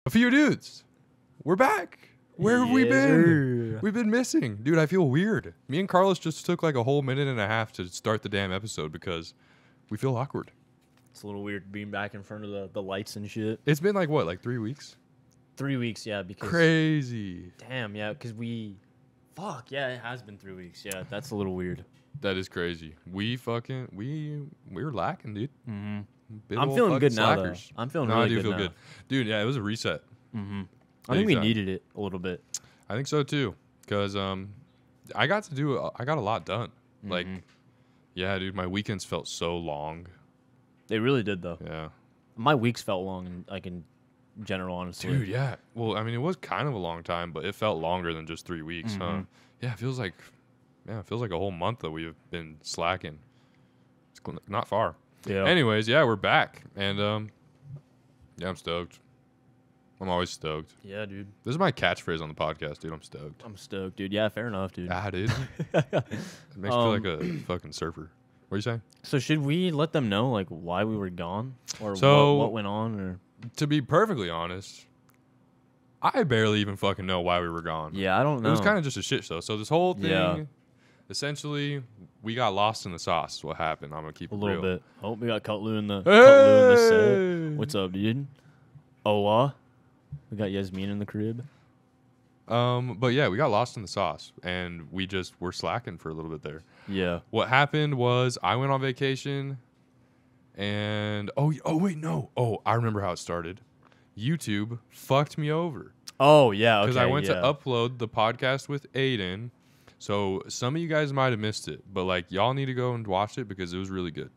A few dudes. We're back. Where have we been? We've been missing. Dude, I feel weird. Me and Carlos just took like a whole minute and a half to start the damn episode because we feel awkward. It's a little weird being back in front of the lights and shit. It's been like, what, like 3 weeks? 3 weeks, yeah. Because crazy. Damn, yeah, because Fuck, yeah, it has been 3 weeks. Yeah, that's a little weird. That is crazy. We're lacking, dude. Mm-hmm. I'm feeling good slackers. Now, though. I'm feeling really good now. I do feel good. Dude, yeah, it was a reset. Mm-hmm. I think we needed it a little bit. I think so, too. Because I got a lot done. Mm-hmm. Like, yeah, dude, my weekends felt so long. They really did, though. Yeah. My weeks felt long, in general, honestly. Dude, yeah. Well, I mean, it was kind of a long time, but it felt longer than just 3 weeks, huh? Yeah, it feels like a whole month that we've been slacking. It's not far. Yeah. Anyways, yeah, we're back. And, yeah, I'm stoked. I'm always stoked. Yeah, dude. This is my catchphrase on the podcast, dude. I'm stoked. I'm stoked, dude. Yeah, fair enough, dude. Ah, dude. It makes me feel like a fucking surfer. What are you saying? So should we let them know, like, why we were gone? Or what went on? Or to be perfectly honest, I barely even fucking know why we were gone. Yeah, I don't know. It was kind of just a shit show. So this whole thing, essentially, we got lost in the sauce is what happened. I'm going to keep it real. A little bit. Oh, we got Cutlu in the set. What's up, dude? Hola. We got Yasmin in the crib. But yeah, we got lost in the sauce, and we just were slacking for a little bit there. Yeah. What happened was I went on vacation, and I remember how it started. YouTube fucked me over. Oh yeah, okay. Because I went to upload the podcast with Aiden, so some of you guys might have missed it, but like y'all need to go and watch it because it was really good.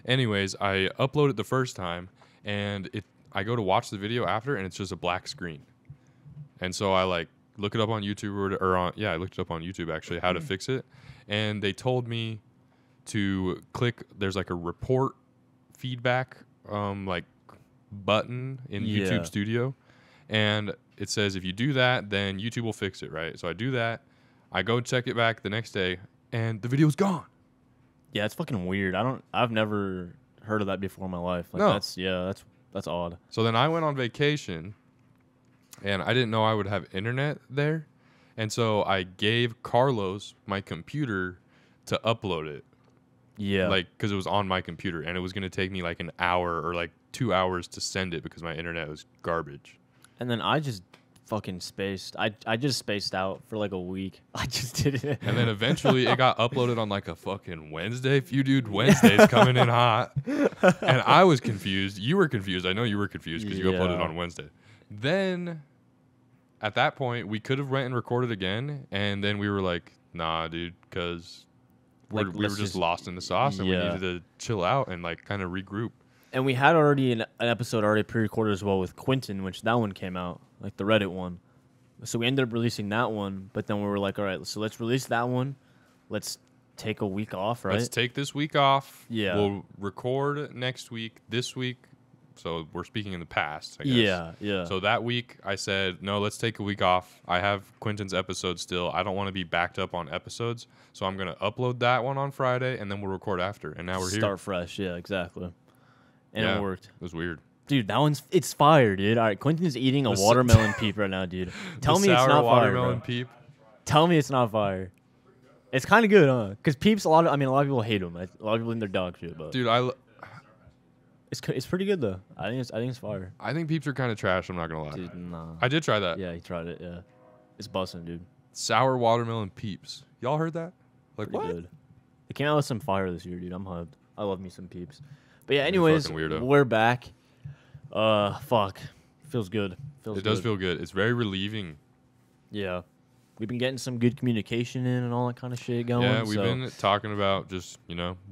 Anyways, I uploaded the first time, and I go to watch the video after, and it's just a black screen. And so I like look it up on YouTube I looked it up on YouTube actually how to fix it, and they told me to click. There's like a report feedback like button in YouTube Studio, and it says if you do that, then YouTube will fix it, right? So I do that. I go check it back the next day, and the video's gone. Yeah, it's fucking weird. I've never heard of that before in my life. Like no. That's odd. So then I went on vacation, and I didn't know I would have internet there. And so I gave Carlos my computer to upload it. Yeah. Like, because it was on my computer, and it was going to take me like an hour or like 2 hours to send it because my internet was garbage. And then I just fucking spaced. I just spaced out for like a week. I just did it. And then eventually it got uploaded on like a fucking Wednesday. Wednesday's coming in hot. And I was confused. You were confused. I know you were confused because you uploaded on Wednesday. Then at that point, we could have went and recorded again. And then we were like, nah, dude, because we were just lost in the sauce and we needed to chill out and like kind of regroup. And we had already an episode already pre-recorded as well with Quentin, which that one came out, like the Reddit one. So we ended up releasing that one, but then we were like, all right, so let's release that one. Let's take a week off, right? Let's take this week off. Yeah. We'll record next week, this week. So we're speaking in the past, I guess. Yeah, yeah. So that week I said, no, let's take a week off. I have Quentin's episode still. I don't want to be backed up on episodes. So I'm going to upload that one on Friday, and then we'll record after. And now we're here. Start fresh. Yeah, exactly. And it worked. It was weird. Dude, it's fire, dude. All right, Quentin's eating a watermelon peep right now, dude. Tell me it's not fire, bro. Peep. Tell me it's not fire. It's kind of good, huh? Because peeps, a lot of people hate them. A lot of people think they're dog shit, but dude, it's pretty good though. I think it's fire. I think peeps are kind of trash. I'm not gonna lie. Dude, nah. I did try that. Yeah, he tried it. Yeah, it's busting, dude. Sour watermelon peeps. Y'all heard that? Like pretty what? Good. They came out with some fire this year, dude. I'm hyped. I love me some peeps. But yeah, anyways, we're back. Fuck. Feels good. It does feel good. It's very relieving. Yeah. We've been getting some good communication in and all that kind of shit going. Yeah, we've been talking about just,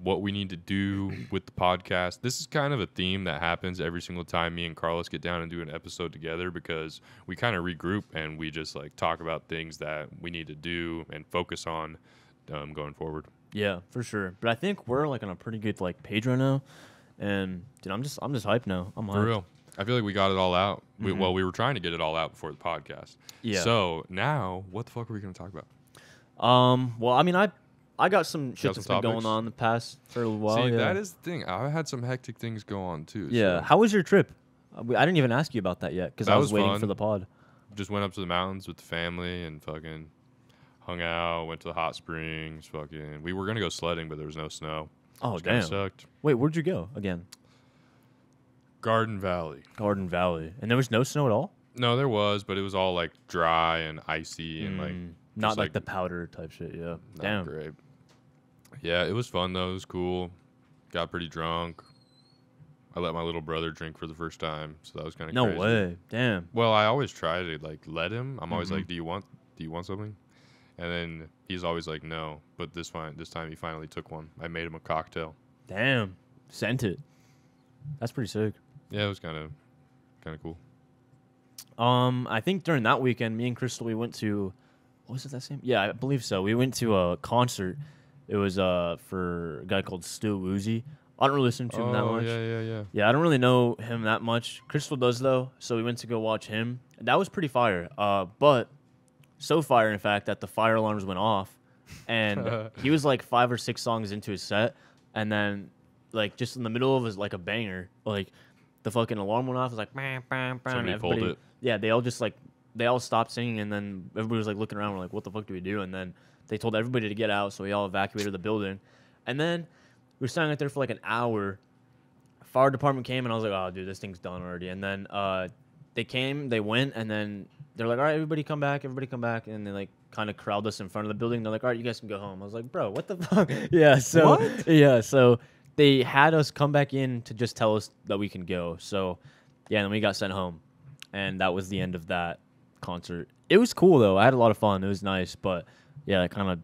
what we need to do with the podcast. This is kind of a theme that happens every single time me and Carlos get down and do an episode together because we kind of regroup and we just like talk about things that we need to do and focus on going forward. Yeah, for sure. But I think we're like on a pretty good like page right now. And dude, I'm just hyped now. I'm hyped. For real. I feel like we got it all out. We were trying to get it all out before the podcast. Yeah. So now, what the fuck are we going to talk about? Well, I mean, I got some shit that's been going on the past for a little while. See, that is the thing. I had some hectic things go on too. Yeah. So. How was your trip? I didn't even ask you about that yet because That I was was waiting fun. for the pod. Just went up to the mountains with the family and fucking hung out. Went to the hot springs. Fucking. We were gonna go sledding, but there was no snow. Oh, Which kinda damn. sucked. Wait, where'd you go again? Garden Valley. Garden Valley. And there was no snow at all? No, there was, but it was all like dry and icy and like Not just, like the powder type shit, yeah. not Damn. great. Yeah, it was fun though. It was cool. Got pretty drunk. I let my little brother drink for the first time, so that was kind of No crazy. way. Damn. Well, I always try to like let him. I'm always Mhm. like, do you want something? And then he's always like, no. But this time he finally took one. I made him a cocktail. Damn. Sent it. That's pretty sick. Yeah, it was kind of cool. I think during that weekend, me and Crystal, we went to, what was it that same? Yeah, I believe so. We went to a concert. It was for a guy called Still Woozy. I don't really listen to him that much. Yeah. Yeah, I don't really know him that much. Crystal does though, so we went to go watch him. That was pretty fire. But so fire, in fact, that the fire alarms went off, and he was like 5 or 6 songs into his set, and then like just in the middle of his like a banger, like the fucking alarm went off. It was like, bam, bam, bam. Somebody And pulled everybody, it. yeah, they all stopped singing, and then everybody was like looking around. We're like, what the fuck do we do? And then they told everybody to get out, so we all evacuated the building, and then we were standing out there for like an hour. Fire department came, and I was like, oh, dude, this thing's done already. And then they came, they went, and then they're like, all right, everybody come back. And they like kind of crowded us in front of the building. They're like, all right, you guys can go home. I was like, bro, what the fuck? Yeah, so What? yeah, so they had us come back in to just tell us that we can go. So yeah, and then we got sent home, and that was the end of that concert. It was cool though. I had a lot of fun. It was nice, but yeah, it kind of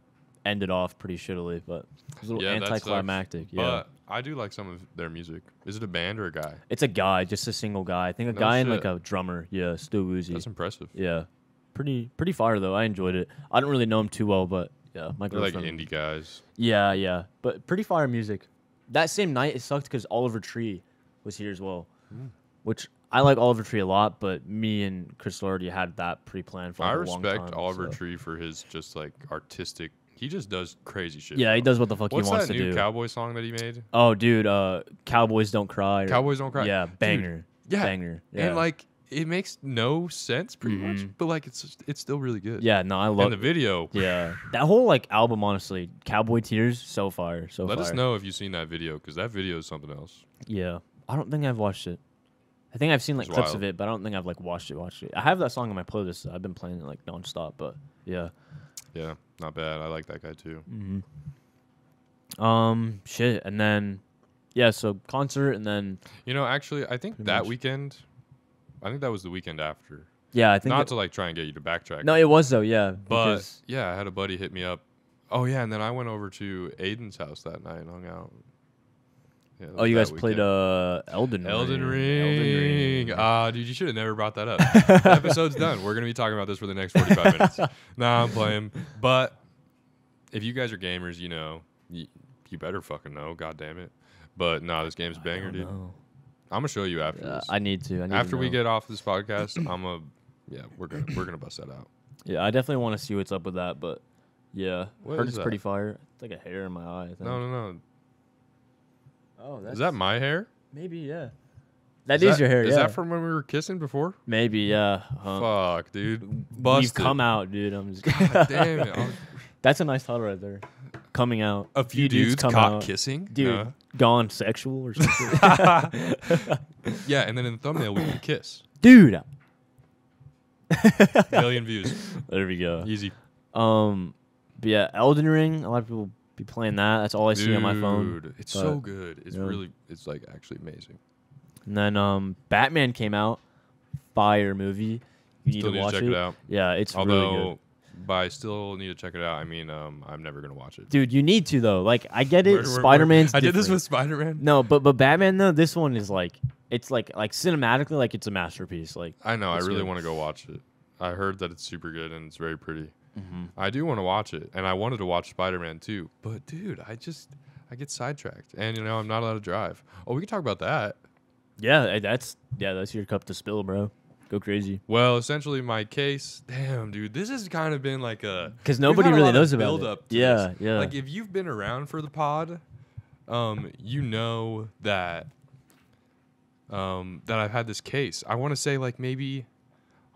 ended off pretty shittily, but it was a little Yeah, that sucks. anticlimactic. Yeah. But I do like some of their music. Is it a band or a guy? It's a guy, just a single guy. I think a No guy and like shit. a drummer. Yeah, Still Woozy. That's impressive. Yeah, pretty fire though. I enjoyed it. I don't really know him too well, but yeah, my They're like girlfriend. indie guys. Yeah, but pretty fire music. That same night, it sucked because Oliver Tree was here as well, which I like Oliver Tree a lot. But me and Crystal already had that pre-planned for I like, a long respect time. Oliver so. Tree for his just like artistic. He just does crazy shit. Yeah, he bro. does what the fuck What's he wants that to new do. cowboy song that he made? Oh, dude, Cowboys Don't Cry. Cowboys Don't Cry. Yeah, Dude, banger. yeah. Banger. Yeah. And like it makes no sense pretty much, but like it's still really good. yeah, no, I And love the video. Yeah, that whole like album, honestly, Cowboy Tears, so fire, so Let fire. us know if you've seen that video because that video is something else. Yeah, I don't think I've watched it. I think I've seen like It's clips wild. of it, but I don't think I've like watched it. I have that song on my playlist. So I've been playing it like nonstop, but yeah. Yeah, not bad. I like that guy too. Shit, and then yeah, so concert, and then You know, actually, I think Pretty that much. weekend. I think that was the weekend after. yeah, I think Not to like try and get you to backtrack. no, it was though, yeah, But because yeah, I had a buddy hit me up. Oh yeah, and then I went over to Aiden's house that night and hung out. Yeah, that oh, was you that guys played weekend. Elden Elden Ring. Ring. Ah, dude, you should have never brought that up. The episode's done. We're gonna be talking about this for the next 45 minutes. Nah, I'm playing. But if you guys are gamers, you know, you better fucking know. God damn it. But nah, this game's a banger, I dude. don't know. I'm gonna show you after this. I need to. After we know. get off this podcast, we're gonna bust that out. Yeah, I definitely want to see what's up with that, but yeah, What heard is it's pretty that? fire. It's like a hair in my eye. I think. No. Oh, that's Is that my hair? maybe yeah. That is your hair. Is yeah. that from when we were kissing before? Maybe yeah. Fuck, dude. You've Busted. come out, dude. I'm just. God damn it. That's a nice title right there. Coming out. A few dudes come caught out. kissing? Dude, No. gone sexual or something. Yeah, and then in the thumbnail we can kiss. Dude. Million views. There we go. Easy. But yeah, Elden Ring. A lot of people be playing that. That's all I see on my phone. Dude, it's But, so good. It's yeah. it's like actually amazing. And then Batman came out. Fire movie. You need Still to need to watch check it. it out. Yeah, it's really Although, good. by still need to check it out, I mean, I'm never gonna watch it. Dude, you need to though. Like I get it. We're- Spider-Man's I did this different. with Spider-Man. No, but Batman though, this one is like it's like cinematically like it's a masterpiece. Like I know. I It's really good. want to go watch it. I heard that it's super good and it's very pretty. Mm-hmm. I do want to watch it, and I wanted to watch Spider-Man too. But dude, I get sidetracked, and you know I'm not allowed to drive. Oh, we can talk about that. yeah, that's your cup to spill, bro. Go crazy. Well, essentially, my case. Damn, dude, this has kind of been like a Because we've nobody had a really lot of knows about build it. up to Yeah, this. yeah. Like if you've been around for the pod, you know that that I've had this case. I want to say like maybe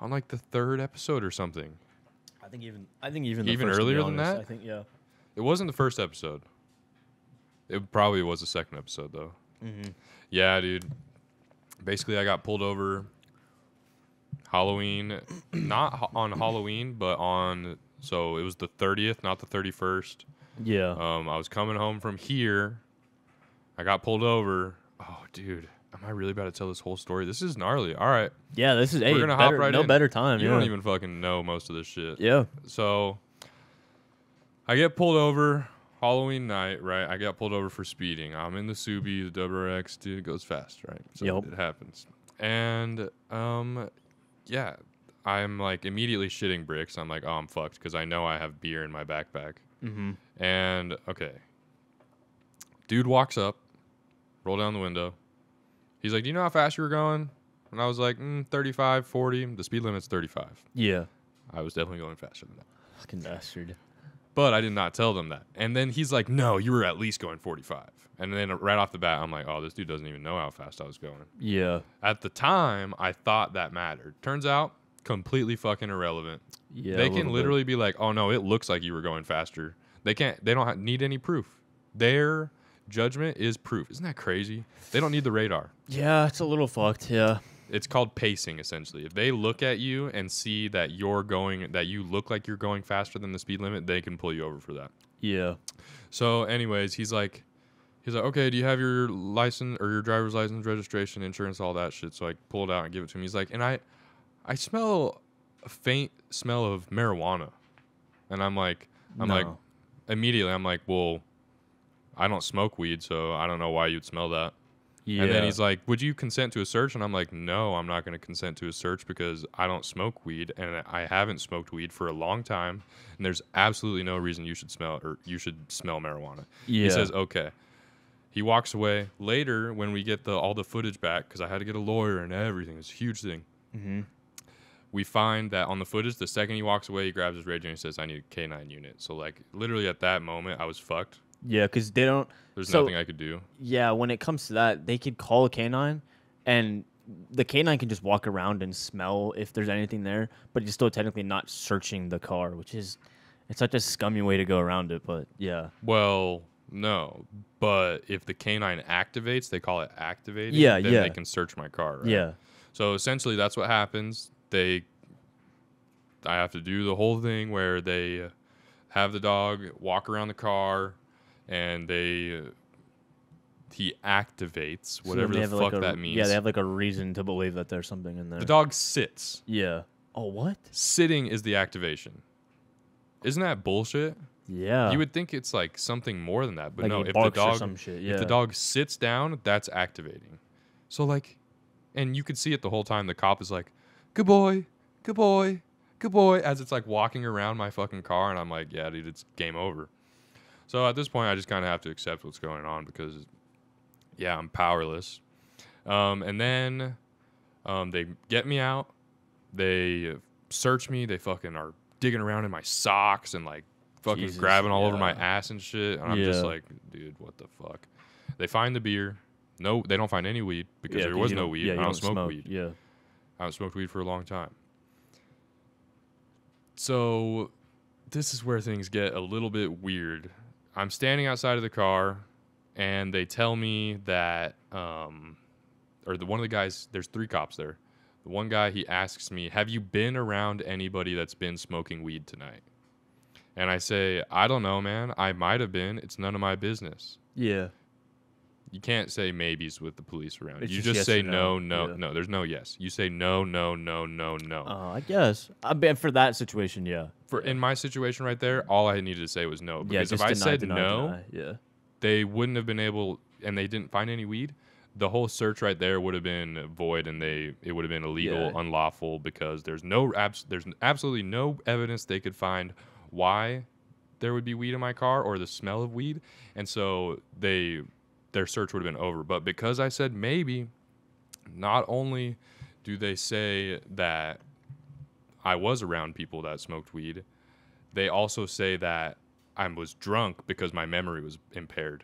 on like the 3rd episode or something. I think even Even first, to be earlier than honest. that? I think yeah. It wasn't the 1st episode. It probably was the 2nd episode though. Mm-hmm. Yeah, dude. Basically, I got pulled over Halloween, not on Halloween, but so it was the 30th, not the 31st. Yeah. I was coming home from here. I got pulled over. Oh, dude. Am I really about to tell this whole story? This is gnarly. All right. Yeah, this is We're going to hop right no in. better time. You yeah. don't even fucking know most of this shit. Yeah. So I get pulled over Halloween night, right? I got pulled over for speeding. I'm in the Subi, the WRX, dude, it goes fast, right? So Yep. it happens. And yeah, I'm like immediately shitting bricks. I'm like, oh, I'm fucked because I know I have beer in my backpack. Mm-hmm. And okay, dude walks up, roll down the window. He's like, do you know how fast you were going? And I was like, 35, 40. The speed limit's 35. Yeah. I was definitely going faster than that. Fucking bastard. But I did not tell them that. And then he's like, no, you were at least going 45. And then right off the bat, I'm like, oh, this dude doesn't even know how fast I was going. Yeah. At the time, I thought that mattered. Turns out, completely fucking irrelevant. Yeah. They can literally be like, oh, no, it looks like you were going faster. They don't need any proof. Their judgment is proof. Isn't that crazy? They don't need the radar. Yeah, it's a little fucked. Yeah. It's called pacing, essentially. If they look at you and see that you look like you're going faster than the speed limit, they can pull you over for that. Yeah. So, anyways, he's like, okay, do you have your license or your driver's license, registration, insurance, all that shit? So I pull it out and give it to him. He's like, and I smell a faint smell of marijuana, and I'm like, immediately, I'm like, well, I don't smoke weed, so I don't know why you'd smell that. Yeah. And then he's like, would you consent to a search? And I'm like, no, I'm not going to consent to a search because I don't smoke weed and I haven't smoked weed for a long time. And there's absolutely no reason you should smell marijuana. Yeah. He says, okay. He walks away. Later, when we get all the footage back, because I had to get a lawyer and everything, it's a huge thing. Mm-hmm. We find that on the footage, the second he walks away, he grabs his radio and he says, I need a K9 unit. So, like, literally at that moment, I was fucked. Yeah, because they don't. There's nothing I could do. Yeah, when it comes to that, they could call a canine, and the canine can just walk around and smell if there's anything there, but you're still technically not searching the car, which is, it's such a scummy way to go around it. But yeah. Well, no, but if the canine activates, they call it activating. Yeah, then yeah. they can search my car. Right? Yeah. So essentially, that's what happens. I have to do the whole thing where they have the dog walk around the car. And he activates, whatever the fuck that means. Yeah, they have like a reason to believe that there's something in there. The dog sits. Yeah. Oh, what? Sitting is the activation. Isn't that bullshit? Yeah. You would think it's like something more than that, but like no. he If barks or some shit, yeah. if the dog sits down, that's activating. So like, and you could see it the whole time. The cop is like, "Good boy, good boy, good boy," as it's like walking around my fucking car, and I'm like, "Yeah, dude, it's game over." So at this point, I just kind of have to accept what's going on because, yeah, I'm powerless. And then they get me out. They search me. They fucking are digging around in my socks and, like, fucking grabbing all over my ass and shit. And I'm just like, dude, what the fuck? They find the beer. No, they don't find any weed because there was no weed. I don't smoke weed. Yeah. I haven't smoked weed for a long time. So this is where things get a little bit weird. I'm standing outside of the car, and they tell me that, one of the guys, there's 3 cops there. The one guy, he asks me, have you been around anybody that's been smoking weed tonight? And I say, I don't know, man. I might have been. It's none of my business. Yeah. You can't say maybes with the police around. It's You just just yes say or no. no. Yeah. No. There's no yes. You say no. I guess. I bet for that situation, yeah. In my situation right there, all I needed to say was no. Because if I said no, yeah, they wouldn't have been able, and they didn't find any weed. The whole search right there would have been void, and it would have been illegal, unlawful, because there's absolutely no evidence they could find why there would be weed in my car or the smell of weed, and so their search would have been over. But because I said maybe, not only do they say that I was around people that smoked weed, they also say that I was drunk because my memory was impaired.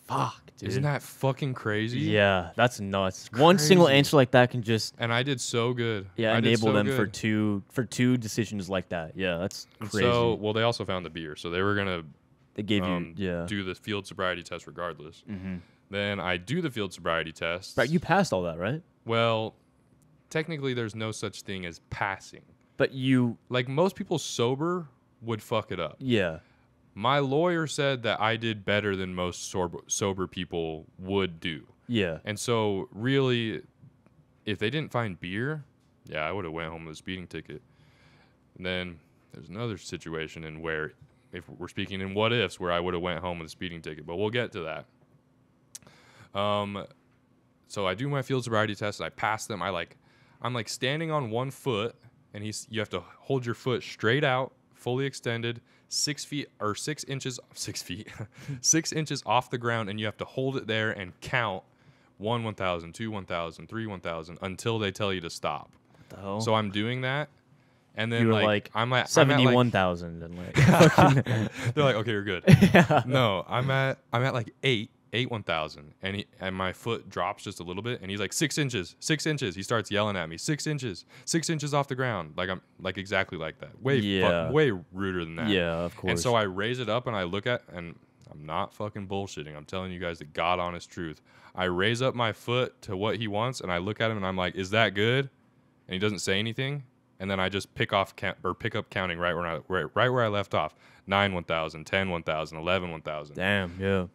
Fuck, dude. Isn't that fucking crazy? Yeah, that's nuts. One single Crazy. answer like that can just And I did so good. yeah I did enable so them good. for two decisions like that. Yeah, that's crazy. So, well, they also found the beer, so they were gonna They gave you do the field sobriety test regardless. Mm-hmm. Then I do the field sobriety test. But you passed all that, right? Well, technically, there's no such thing as passing. But you Like most people sober would fuck it up. yeah. My lawyer said that I did better than most sober people would do. Yeah. And so, really, if they didn't find beer, yeah, I would have went home with a speeding ticket. And then there's another situation in where, if we're speaking in what ifs, where I would have went home with a speeding ticket. But we'll get to that. So I do my field sobriety test. And I pass them. I'm like standing on one foot, and you have to hold your foot straight out, fully extended, 6 feet or 6 inches, 6 feet, 6 inches off the ground, and you have to hold it there and count 1, 1,000, 2, 1,000, 3, 1,000 until they tell you to stop. What the hell? So I'm doing that, and then you were like I'm at 71,000 and like they're like, okay, you're good. No, I'm at like 8 1,000, and my foot drops just a little bit, and he's like 6 inches, 6 inches. He starts yelling at me, 6 inches, 6 inches off the ground. Like I'm like exactly like that. Way ruder than that. Yeah, of course. And so I raise it up and I look at, and I'm not fucking bullshitting. I'm telling you guys the God honest truth. I raise up my foot to what he wants, and I look at him and I'm like, is that good? And he doesn't say anything. And then I just pick up counting right where I left off. 9 1,000, 10 1,000, 11 1,000. Damn, yeah.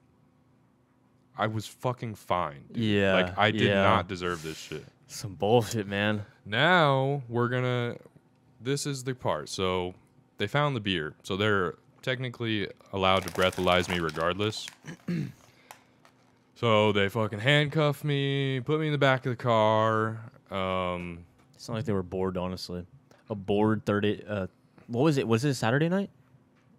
I was fucking fine. Dude. Yeah. Like I did not deserve this shit. Some bullshit, man. Now this is the part. So they found the beer. So they're technically allowed to breathalyze me regardless. So they fucking handcuffed me, put me in the back of the car. It's not like they were bored, honestly. A bored 30. What was it? Was it a Saturday night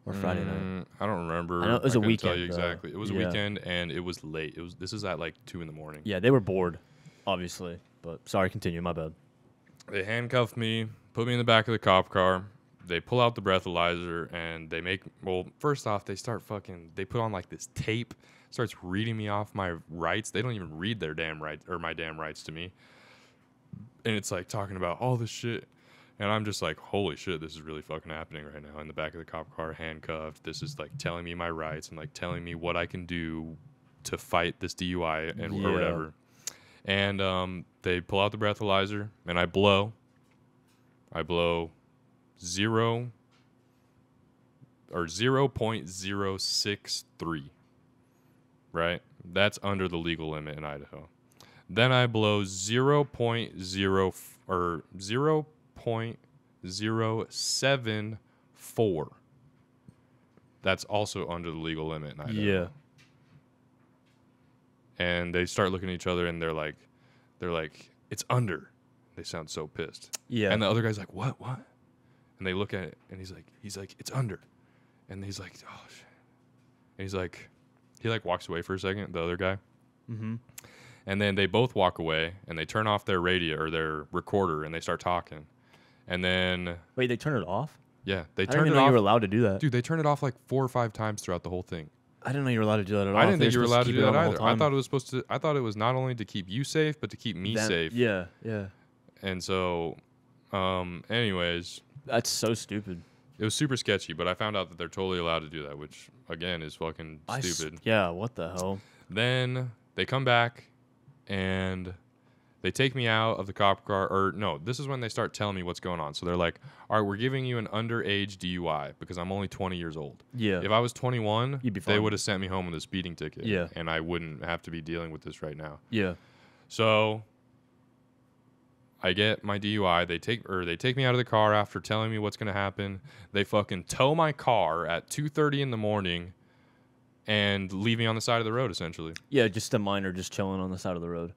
or Friday night? I don't remember. I know it was a couldn't tell weekend, you exactly. It was a yeah. weekend, and it was late. This is at like 2 a.m. Yeah, they were bored, obviously. But sorry, continue. My bad. They handcuffed me, put me in the back of the cop car. They pull out the breathalyzer, and first off, they put on like this tape, starts reading me off my rights. They don't even read their damn rights or my damn rights to me. And it's like talking about all this shit. And I'm just like, holy shit, this is really fucking happening right now in the back of the cop car, handcuffed. This is like telling me my rights and like telling me what I can do to fight this DUI or whatever. And they pull out the breathalyzer, and I blow 0.063, right? That's under the legal limit in Idaho. Then I blow 0.074. That's also under the legal limit in Idaho. Yeah. And they start looking at each other, and they're like, it's under. They sound so pissed. Yeah. And the other guy's like, what? And they look at it, and he's like, it's under. And he's like, oh shit. And he walks away for a second, the other guy. Mm-hmm. And then they both walk away, and they turn off their radio or their recorder, and they start talking. And then Wait, they turned it off? yeah, they I turned didn't it know off. you were allowed to do that. Dude, they turned it off like 4 or 5 times throughout the whole thing. I didn't know you were allowed to do that at all. I didn't think you were allowed to do that either. I I thought it was not only to keep you safe, but to keep me safe. Yeah, yeah. And so, anyways, That's so stupid. it was super sketchy, but I found out that they're totally allowed to do that, which again is fucking stupid. Yeah, what the hell? Then they come back and they take me out of the cop car. Or no, this is when they start telling me what's going on. So they're like, all right, we're giving you an underage DUI because I'm only 20 years old. Yeah. If I was 21, You'd be they fine. would have sent me home with a speeding ticket. Yeah. And I wouldn't have to be dealing with this right now. Yeah. So I get my DUI. They take me out of the car after telling me what's going to happen. They fucking tow my car at 2:30 in the morning and leave me on the side of the road, essentially. Yeah, just a minor just chilling on the side of the road.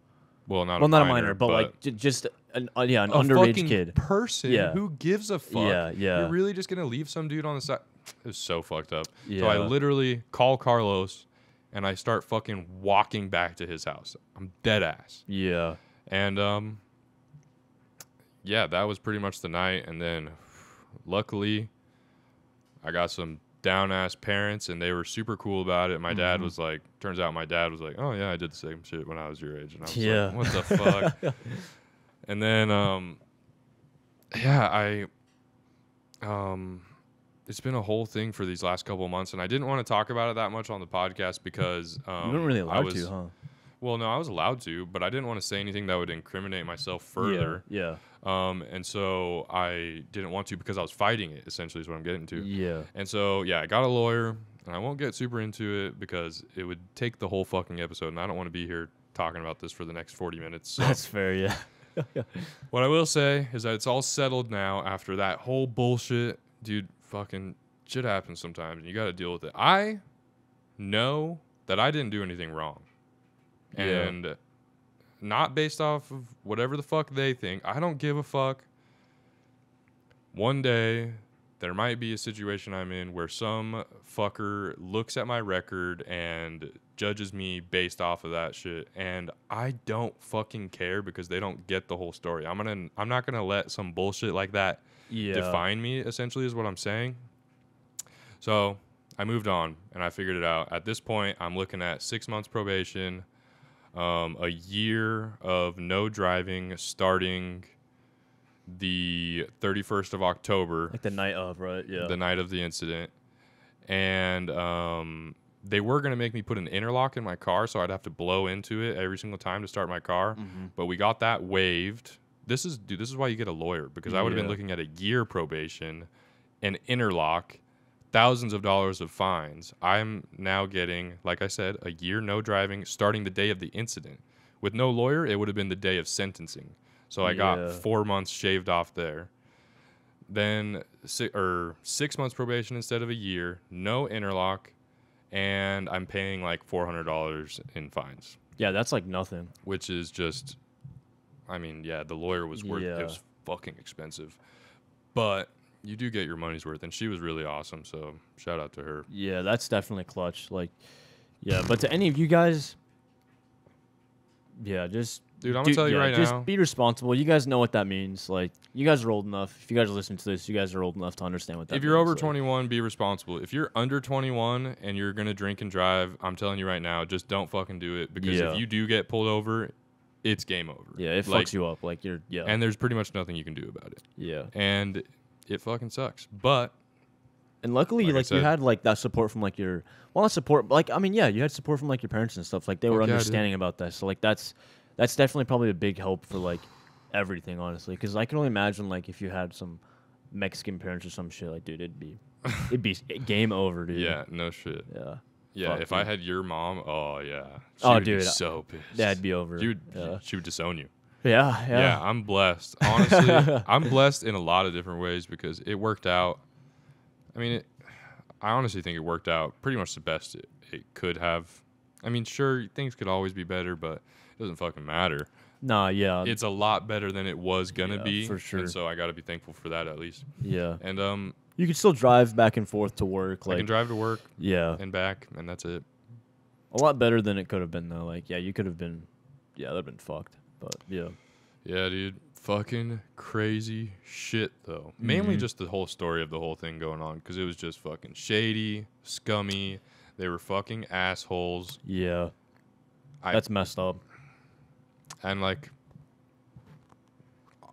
Well, not Well, a not minor, a minor, but like just an a underage fucking kid. person Yeah. who gives a fuck. Yeah, yeah. You're really just gonna leave some dude on the side? It was so fucked up. So Yeah. I literally call Carlos, and I start fucking walking back to his house. I'm dead ass. Yeah. And yeah, that was pretty much the night. And then, luckily, I got some down ass parents, and they were super cool about it. My dad was like, turns out my dad was like, oh yeah, I did the same shit when I was your age, and I was like, what the fuck? And then yeah, it's been a whole thing for these last couple of months, and I didn't want to talk about it that much on the podcast because you weren't really allowed to, huh? Well, no, I was allowed to, but I didn't want to say anything that would incriminate myself further. Yeah. And so I didn't want to because I was fighting it, essentially, is what I'm getting to. Yeah. And so, yeah, I got a lawyer, and I won't get super into it because it would take the whole fucking episode, and I don't want to be here talking about this for the next 40 minutes. So. That's fair, yeah. What I will say is that it's all settled now after that whole bullshit. Dude, fucking shit happens sometimes, and you got to deal with it. I know that I didn't do anything wrong. Yeah. And not based off of whatever the fuck they think. I don't give a fuck. One day, there might be a situation I'm in where some fucker looks at my record and judges me based off of that shit. And I don't fucking care because they don't get the whole story. I'm not gonna let some bullshit like that define me, essentially, is what I'm saying. So I moved on and I figured it out. At this point, I'm looking at 6 months probation. A year of no driving starting the 31st of October. Like the night of, right? Yeah. The night of the incident. And they were going to make me put an interlock in my car, so I'd have to blow into it every single time to start my car. But we got that waived. This is why you get a lawyer, because I would have been looking at a year probation, an interlock, thousands of dollars of fines. I'm now getting, like I said, a year no driving starting the day of the incident. With no lawyer, it would have been the day of sentencing. So I got 4 months shaved off there. Then 6 months probation instead of a year, no interlock, and I'm paying like $400 in fines. Yeah, that's like nothing. Which is just, I mean, yeah, the lawyer was worth it. It was fucking expensive. But you do get your money's worth, and she was really awesome, so shout out to her. Yeah, that's definitely clutch. Like, yeah, but to any of you guys, yeah, just... Dude, I'm going to tell you right just now. Just be responsible. You guys know what that means. Like, you guys are old enough. If you guys are listening to this, you guys are old enough to understand what that means. If you're over 21, be responsible. If you're under 21 and you're going to drink and drive, I'm telling you right now, just don't fucking do it, because if you do get pulled over, it's game over. Yeah, it fucks you up. Like, you're... Yeah. And there's pretty much nothing you can do about it. Yeah. And... it fucking sucks, but and luckily, like you had like that support from like your not support, but like I mean, yeah, you had support from like your parents and stuff. Like they were understanding about that, so like that's definitely probably a big help for like everything, honestly. Because I can only imagine like if you had some Mexican parents or some shit, like dude, it'd be game over, dude. Yeah, no shit. Yeah. Yeah, Fuck, if dude. I had your mom, oh yeah, she oh would dude, be so pissed. That'd be over. She would disown you. Yeah, I'm blessed. Honestly, I'm blessed in a lot of different ways because it worked out. I mean, I honestly think it worked out pretty much the best it could have. I mean, sure, things could always be better, but it doesn't fucking matter. Nah, yeah. It's a lot better than it was gonna be, for sure. And so I got to be thankful for that at least. Yeah. And you can still drive back and forth to work. Like, I can drive to work. Yeah. And back, and that's it. A lot better than it could have been though. Like, yeah, you could have been. Yeah, that'd been fucked. But yeah. Yeah, dude. Fucking crazy shit, though. Mainly just the whole story of the whole thing going on, because it was just fucking shady, scummy. They were fucking assholes. Yeah. That's messed up. And, like,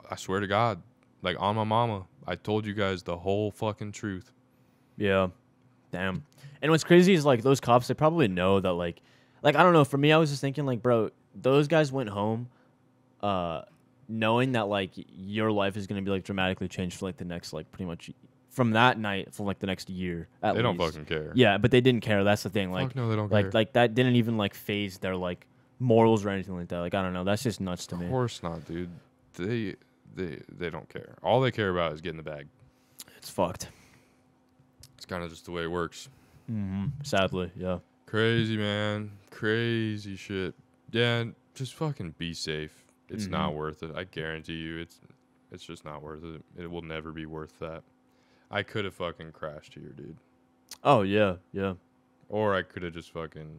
I swear to God, like, on my mama, I told you guys the whole fucking truth. Yeah. Damn. And what's crazy is, like, those cops, they probably know that, like, I don't know. For me, I was just thinking, like, bro, those guys went home knowing that, like, your life is going to be, like, dramatically changed for, like, the next, like, pretty much from that night for, like, the next year at least. They don't fucking care. Yeah, but they didn't care. That's the thing. Like, fuck no, they don't care. Like, that didn't even, like, phase their, like, morals or anything like that. Like, I don't know. That's just nuts to me. Of course not, dude. They don't care. All they care about is getting the bag. It's fucked. It's kind of just the way it works. Sadly, yeah. Crazy, man. Crazy shit. Yeah, just fucking be safe. It's not worth it. I guarantee you, it's just not worth it. It will never be worth that. I could have fucking crashed here, dude. Oh yeah, yeah. Or I could have just fucking,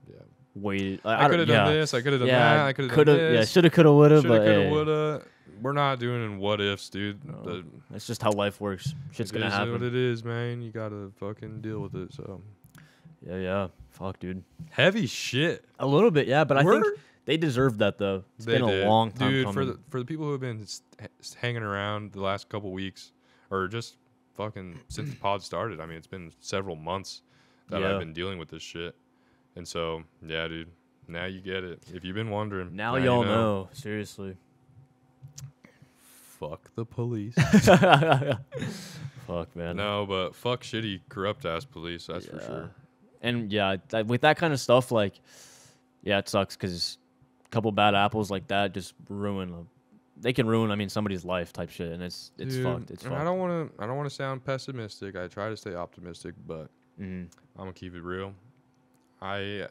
yeah. waited. I could have done this. I could have done that. I could have done this. Yeah, shoulda, coulda, woulda. Shoulda, But coulda, hey, woulda. We're not doing what ifs, dude. no, that's just how life works. Shit's gonna It happen. is what it is, man. You gotta fucking deal with it. So Yeah. Fuck, dude. heavy shit. A little bit, yeah. But I think they deserved that though. It's been a long time dude. coming. For the people who have been hanging around the last couple weeks, or just fucking since the pod started. I mean, it's been several months that I've been dealing with this shit, and so yeah, dude. Now you get it. If you've been wondering, Now y'all know. Seriously. Fuck the police. Fuck, man. No, but fuck shitty, corrupt ass police. That's for sure. And yeah, with that kind of stuff, like, yeah, it sucks because a couple bad apples like that just ruin. They can ruin, I mean, somebody's life type shit, and it's Dude, fucked. It's fucked. I don't want to sound pessimistic. I try to stay optimistic, but I'm gonna keep it real. I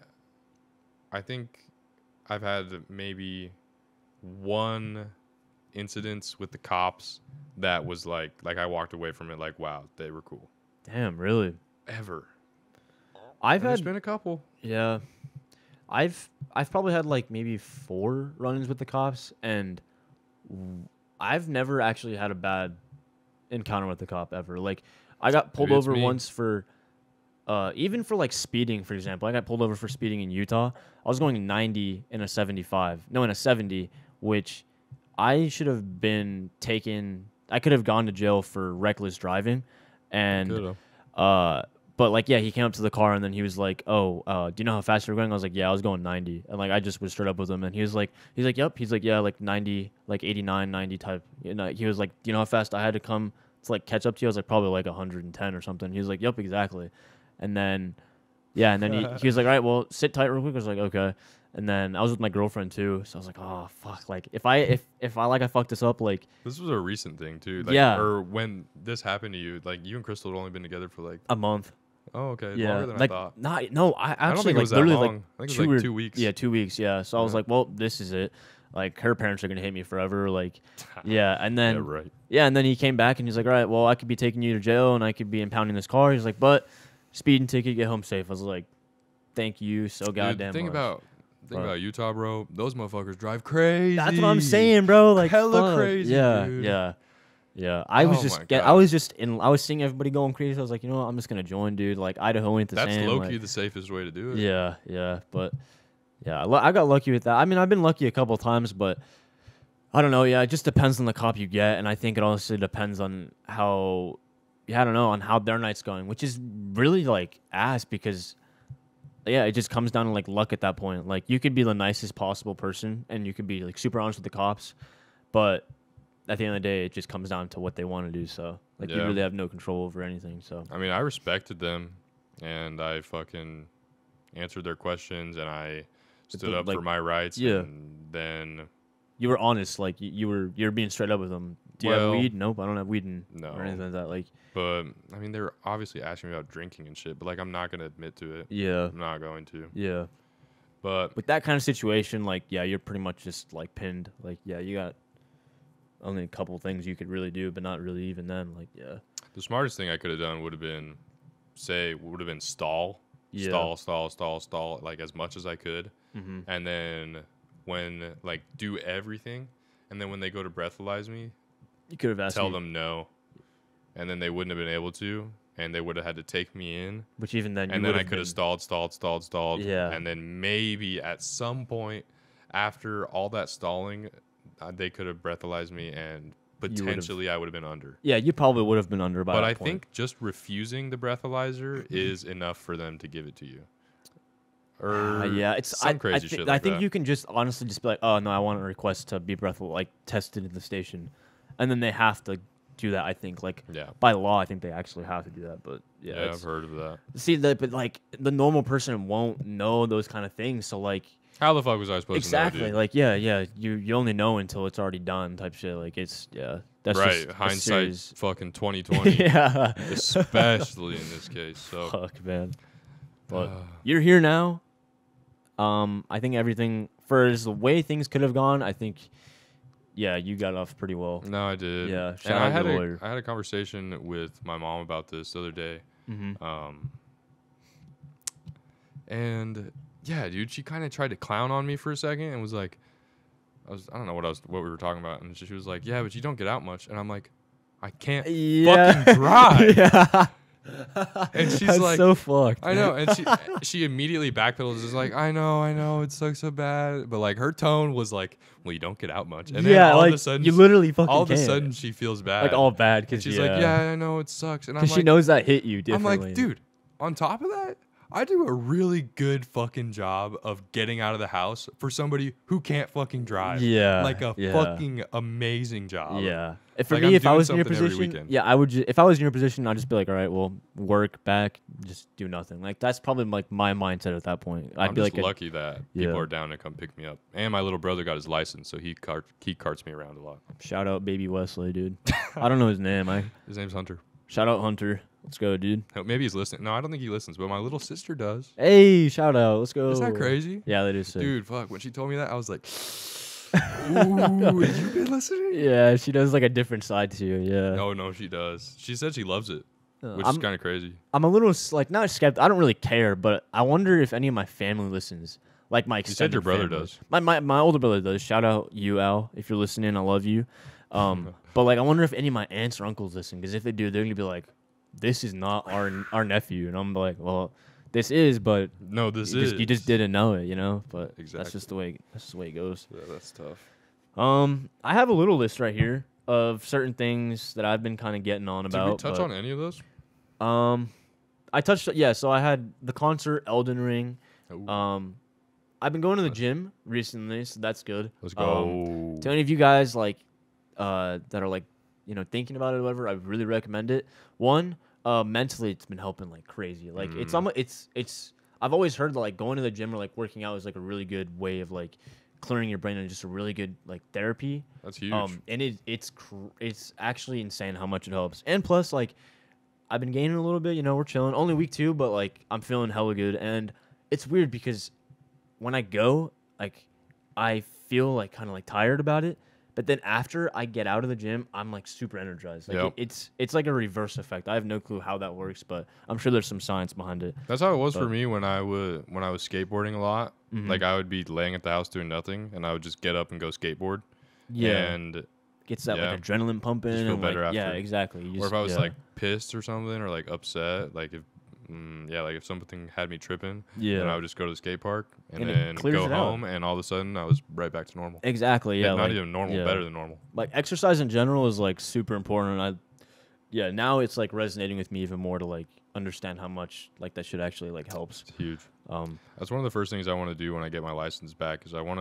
think I've had maybe one incidents with the cops that was like I walked away from it like, wow, they were cool. Damn, really? There's been a couple. Yeah, I've probably had like maybe 4 run-ins with the cops, and I've never actually had a bad encounter with the cop ever. Like, I got pulled over once for even for like speeding, for example. I got pulled over for speeding in Utah. I was going 90 in a 70, which I should have been taken. I could have gone to jail for reckless driving, and but like, yeah, he came up to the car and then he was like, "Oh, do you know how fast you're going?" I was like, "Yeah, I was going 90," and like I just was straight up with him, and he's like, "Yep," he's like, "Yeah, like 90, like 89, 90 type." You know, he was like, "Do you know how fast I had to come to like catch up to you?" I was like, "Probably like 110 or something." He was like, "Yep, exactly," and then yeah, and then he was like, "All right, well, sit tight real quick." I was like, "Okay." And then I was with my girlfriend too, so I was like, "Oh fuck!" Like if I fucked this up, like this was a recent thing too. Like, yeah. Or when this happened to you, like you and Crystal had only been together for like a month. Oh, okay. Yeah, Longer than like I thought. I actually I don't think like it was that literally long. like I think it was like 2 weeks. Yeah, 2 weeks. Yeah, so I was like, well, this is it. Like her parents are gonna hate me forever. Like, yeah, and then yeah, right. Yeah, and then he came back and he's like, all right, well, I could be taking you to jail and I could be impounding this car. He's like, but speeding ticket, get home safe. I was like, thank you so goddamn Think much. about Utah, bro. Those motherfuckers drive crazy. That's what I'm saying, bro. Like hella crazy. Yeah, dude. yeah. I was seeing everybody going crazy. So I was like, you know what? I'm just gonna join, dude. Like Idaho ain't the same. That's low key like, the safest way to do it. Yeah. But yeah, I got lucky with that. I mean, I've been lucky a couple times, but I don't know. Yeah, it just depends on the cop you get, and I think it also depends on how, I don't know, on how their night's going, which is really like ass because. Yeah, it just comes down to like luck at that point. Like you could be the nicest possible person and you could be like super honest with the cops, but at the end of the day, it just comes down to what they want to do. So like you really have no control over anything. So I mean, I respected them, and I fucking answered their questions, and I stood up for my rights. Yeah. And then you were honest. Like you're being straight up with them. Do you have weed? Nope, I don't have weed or anything like that. Like. But I mean, they're obviously asking me about drinking and shit. But like, I'm not gonna admit to it. Yeah. I'm not going to. Yeah. But with that kind of situation, like, yeah, you're pretty much just like pinned. Like, yeah, you got only a couple things you could really do, but not really even then. Like, yeah. The smartest thing I could have done would have been, stall. Yeah. Stall, like as much as I could. Mm-hmm. And then when, like, do everything. And then when they go to breathalyze me, you could have asked tell them no. And then they wouldn't have been able to. And they would have had to take me in. Which even then, and then I could have stalled. Yeah. And then maybe at some point after all that stalling, they could have breathalyzed me and potentially I would have been under. Yeah, you probably would have been under by that point. But I think just refusing the breathalyzer is enough for them to give it to you. Or yeah, it's some crazy shit like I think that. you can just honestly just be like, oh no, I want a request to be tested at the station, and then they have to do that. I think by law, I think they actually have to do that. But yeah, I've heard of that. See, but like the normal person won't know those kind of things. So like, how the fuck was I supposed to know? Exactly. Like you only know until it's already done. Type shit. Like it's that's right. Just hindsight, fucking 2020. Yeah, especially in this case. So fuck, man. But you're here now. I think everything for the way things could have gone. I think. Yeah, you got off pretty well. No, I did. Yeah, and I had a conversation with my mom about this the other day. Mm-hmm. And Yeah, dude. She kind of tried to clown on me for a second and was like, I don't know what we were talking about, and she was like, yeah, but you don't get out much, and I'm like, I can't fucking drive. Yeah. And she's That's like, so fucked. I know, and she immediately backpedals, is like, I know, it sucks so bad, but like her tone was like, well, you don't get out much, and then all like, of a sudden, you literally fucking all of a can't. sudden she feels bad, like all bad because she's like, yeah, I know it sucks, and I'm because like, she knows that hit you I'm differently. like, dude, on top of that, I do a really good fucking job of getting out of the house for somebody who can't fucking drive. Yeah, Like a yeah. fucking amazing job. Yeah. For Like, me, I'm if I doing was in your something every position, weekend. yeah, I would. If I was in your position, I'd just be like, all right, well, work back, just do nothing. Like that's probably like my mindset at that point. I'd I'm be just like, lucky that people are down to come pick me up. And my little brother got his license, so he carts me around a lot. shout out baby Weslee, dude. I don't know his name. His name's Hunter. Shout out Hunter. Let's go, dude. Maybe he's listening. No, I don't think he listens, but my little sister does. Hey, shout out. Let's go. Is that crazy? Yeah, that is sick. Dude, fuck. When she told me that, I was like, ooh, you been listening? Yeah, she does like a different side to you. Yeah. No, she does. She said she loves it, which I'm- is kind of crazy. I'm a little like not skeptical. I don't really care, but I wonder if any of my family listens. Like my You extended said your brother family. does. My older brother does. Shout out you, Al, if you're listening. I love you. But like I wonder if any of my aunts or uncles listen, because if they do, they're gonna be like, "This is not our nephew," and I'm like, "Well, this is, but No, this is. you just didn't know it, you know." But Exactly. that's just the way it goes. Yeah, that's tough. I have a little list right here of certain things that I've been kind of getting on Did about. we touch on any of those? I touched. Yeah, so I had the concert, Elden Ring. Ooh. I've been going to the gym recently, so that's good. Let's go. To any of you guys like that are like thinking about it or whatever, I really recommend it. One, mentally, it's been helping like crazy. Like it's almost it's. I've always heard that like going to the gym or like working out is like a really good way of like clearing your brain and just a really good like therapy. That's huge. And it's actually insane how much it helps. And plus, like I've been gaining a little bit. We're chilling. Only week 2, but like I'm feeling hella good. And it's weird because when I go, like I feel like kind of like tired about it. But then after I get out of the gym, I'm like super energized. Like Yep. it's like a reverse effect. I have no clue how that works, but I'm sure there's some science behind it. That's how it was for me when I was skateboarding a lot. Mhm. Like I would be laying at the house doing nothing, and I would just get up and go skateboard. Yeah, And gets that yeah. like adrenaline pumping. Just feel and, better like, Yeah, after. exactly. You or just, if I was yeah. like pissed or something, or like upset, like if like if something had me tripping, Yeah. then I would just go to the skate park and And it then clears go it out. home, and all of a sudden I was right back to normal. Exactly. Yeah. Not like, even normal, yeah. better than normal. Like exercise in general is like super important. Now it's like resonating with me even more to like understand how much like that shit actually like helps. It's huge. Um, That's one of the first things I want to do when I get my license back. Is I want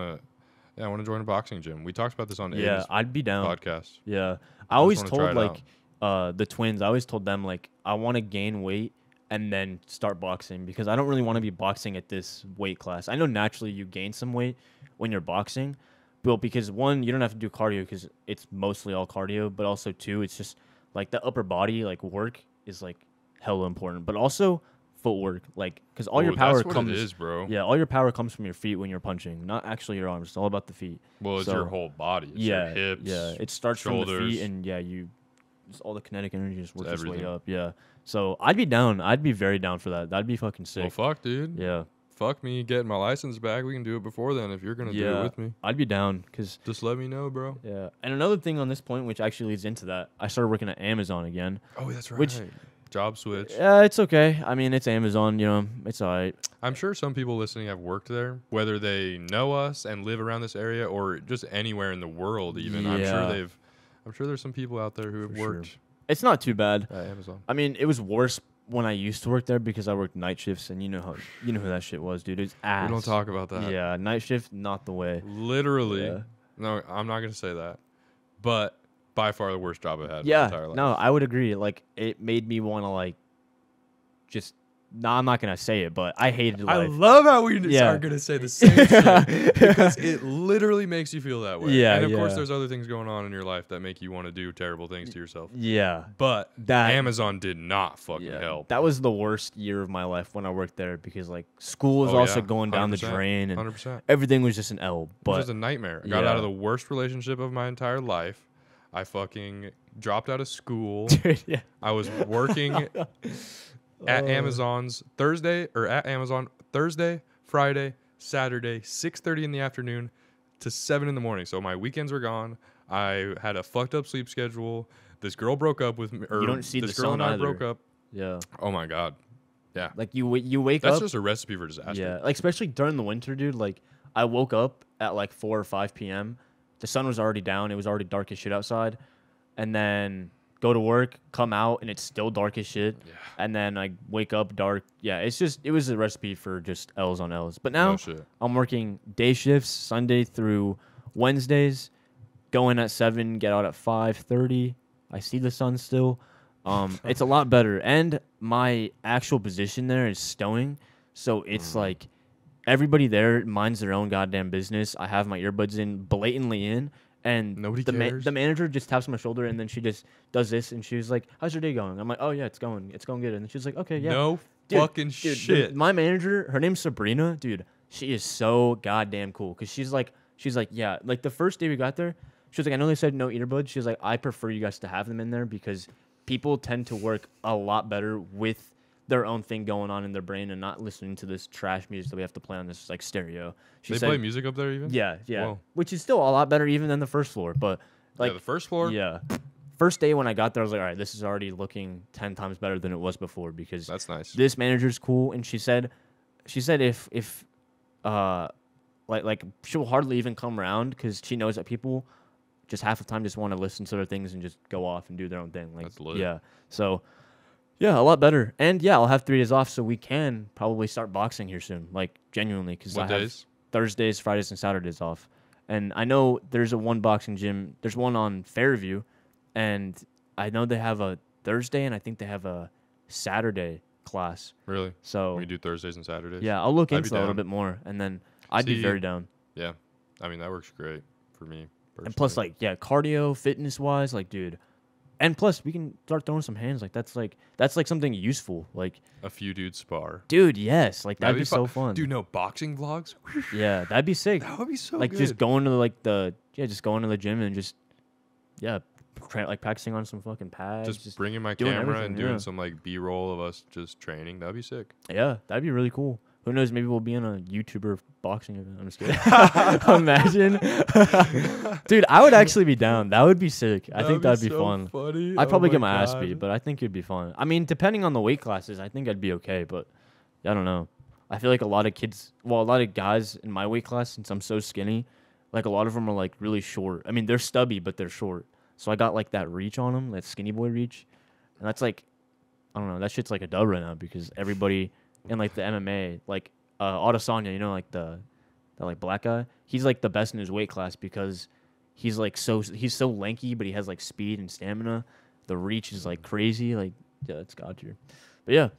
to join a boxing gym. We talked about this on yeah, Aiden's I'd be down. podcast. Yeah, I always wanna try told it like the twins. I always told them like I want to gain weight and then start boxing because I don't really want to be boxing at this weight class. I know naturally you gain some weight when you're boxing, but because one, you don't have to do cardio because it's mostly all cardio, but also two, it's just like the upper body like work is like hella important, but also footwork, like because all your Ooh, power that's what comes. it is, bro. Yeah, all your power comes from your feet when you're punching, not actually your arms. It's all about the feet. Well, it's So- your whole body. It's yeah, your hips. yeah. It starts from the shoulders. feet, and yeah, just all the kinetic energy just works its way everything. up. Yeah. So I'd be down. I'd be very down for that. That'd be fucking sick. Well, fuck, dude. Yeah. Fuck me getting my license back. We can do it before then if you're gonna do Yeah. it with me. I'd be down because Just let me know, bro. yeah. And another thing on this point, which actually leads into that, I started working at Amazon again. Oh, that's right. Which- Job switch. Yeah, it's okay. I mean, it's Amazon. It's alright. I'm sure some people listening have worked there, whether they know us and live around this area or just anywhere in the world. Even I'm Yeah. sure there's some people out there who have For sure. worked It's not too bad. at Amazon. I mean, it was worse when I used to work there because I worked night shifts, and you know who that shit was, dude. It's ass. We don't talk about that. Yeah, night shift, not the way. Literally. Yeah. No, I'm not gonna say that. But by far the worst job I've had in my Yeah, entire life. no, I would agree. Like, it made me want to like, just. No, I'm not gonna say it, but I hated life. love how we Yeah. are gonna say the same shit because it literally makes you feel that way. Yeah, and of course, yeah. there's other things going on in your life that make you want to do terrible things to yourself. Yeah, But that Amazon did not fucking yeah, help. that was the worst year of my life when I worked there because like school was Oh, also yeah. going down the 100%, drain and 100%. everything was just an L. It was But just a nightmare. I got out Yeah. of the worst relationship of my entire life. I fucking dropped out of school. yeah, I was working at Amazon Thursday, Friday, Saturday, 6:30 in the afternoon to 7 in the morning. So my weekends were gone. I had a fucked up sleep schedule. This girl broke up with me. You don't see this the girl sun and I either. broke up. Yeah. Oh my god. Yeah. Like you wake That's up. just a recipe for disaster. Yeah, like especially during the winter, dude. Like I woke up at like 4 or 5 p.m. The sun was already down. It was already dark as shit outside, and then go to work, come out, and it's still dark as shit. Yeah. And then I wake up dark. Yeah, it was a recipe for just L's on L's. But now No shit. I'm working day shifts, Sunday through Wednesdays. Go in at 7, get out at 5:30. I see the sun still. It's a lot better. And my actual position there is stowing. So it's like everybody there minds their own goddamn business. I have my earbuds in, blatantly in. And Nobody the cares. the manager just taps on my shoulder, and then she just does this, and she was like, "How's your day going?" I'm like, "Oh yeah, it's going good." And then she's like, "Okay, yeah." No Dude, fucking shit. My manager, her name's Sabrina, dude. She is so goddamn cool, cause she's like, yeah. Like the first day we got there, she was like, "I know they said no earbuds." She was like, "I prefer you guys to have them in there because people tend to work a lot better with their own thing going on in their brain and not listening to this trash music that we have to play on this like stereo." She They said, play music up there even? Yeah, Whoa. which is still a lot better even than the first floor, but. Like, the first floor? Yeah. First day when I got there, I was like, all right, this is already looking 10 times better than it was before because That's nice. this manager's cool. And she said if like she'll hardly even come around because she knows that people just half the time just want to listen to their things and just go off and do their own thing. Like, That's lit. yeah. So, yeah, a lot better. And yeah, I'll have 3 days off so we can probably start boxing here soon. Like, genuinely. Because What I days? have Thursdays, Fridays, and Saturdays off. And I know there's a one boxing gym. There's one on Fairview, and I know they have a Thursday, and I think they have a Saturday class. Really? So We do Thursdays and Saturdays? yeah, I'll look I'd into be that a little down. bit more, and then I'd be See, very down. Yeah. I mean, that works great for me. Personally. And plus, like, yeah, cardio, fitness wise, like, dude. And plus, we can start throwing some hands. Like, that's like something useful. Like, a few dudes spar. dude, yes, like that'd be so fun. fun. Dude, no boxing vlogs? Yeah, that'd be sick. That would be so Like good. just going to just going to the gym and just like practicing on some fucking pads. Just bringing my doing camera everything, and doing yeah. some like B-roll of us just training. That'd be sick. Yeah, that'd be really cool. Who knows? Maybe we'll be in a YouTuber boxing event. I'm just kidding. Imagine, dude. I would actually be down. That would be sick. I think that'd be so fun. Funny. I'd Oh probably my get my ass God. beat, but I think it'd be fun. I mean, depending on the weight classes, I think I'd be okay. But I don't know. I feel like a lot of guys in my weight class, since I'm so skinny, like a lot of them are like really short. I mean, they're stubby, but they're short. So I got like that reach on them, that skinny boy reach, and that's like, I don't know, that shit's like a dub right now because everybody in like the MMA, like Adesanya, you know, like that like black guy, he's like the best in his weight class because he's so lanky, but he has like speed and stamina. The reach is like crazy, like yeah, it's god tier. But yeah,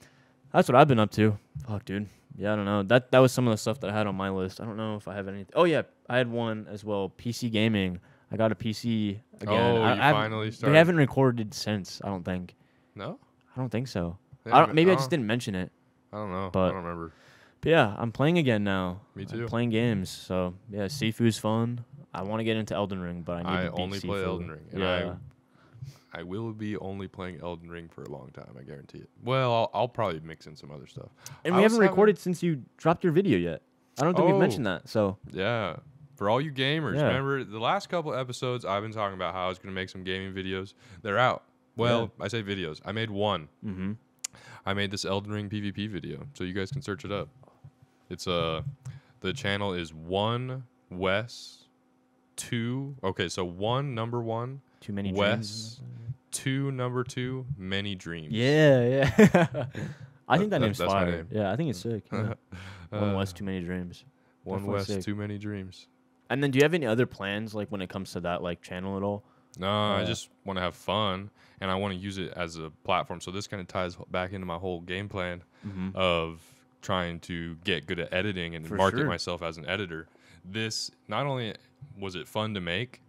that's what I've been up to. Fuck, dude. Yeah, I don't know. That was some of the stuff that I had on my list. I don't know if I have anything. Oh yeah, I had one as well. PC gaming. I got a PC again. Oh, I you haven't- finally started. We haven't recorded since. I don't think. No? I don't think so. Yeah, Maybe I oh, just didn't mention it. I don't know. but- I don't remember. But yeah, I'm playing again now. Me I'm too. playing games. So yeah, Sifu's fun. I want to get into Elden Ring, but I need I to beat only play Sifu. Elden Ring, and Yeah. I will be only playing Elden Ring for a long time. I guarantee it. Well, I'll probably mix in some other stuff. And I we was haven't recorded since you dropped your video yet. I don't think we've Oh. mentioned that. So Yeah. For all you gamers, Yeah. remember the last couple episodes I've been talking about how I was going to make some gaming videos. They're out. Well, I say videos. I made one. mm-hmm. I made this Elden Ring PvP video, so you guys can search it up. It's the channel is 1 Wes 2. Okay, so 1 number 1 Too many Wes dreams. 2 number 2 many dreams. Yeah, yeah. I think that name's that's my fire. name. Yeah, I think it's sick. Yeah. One Uh, West, too many dreams. 1 definitely West sick. too many dreams. And then, do you have any other plans, like when it comes to that, like channel at all? No, I just want to have fun, and I want to use it as a platform. So this kind of ties back into my whole game plan of trying to get good at editing and For market sure. myself as an editor. This, not only was it fun to make,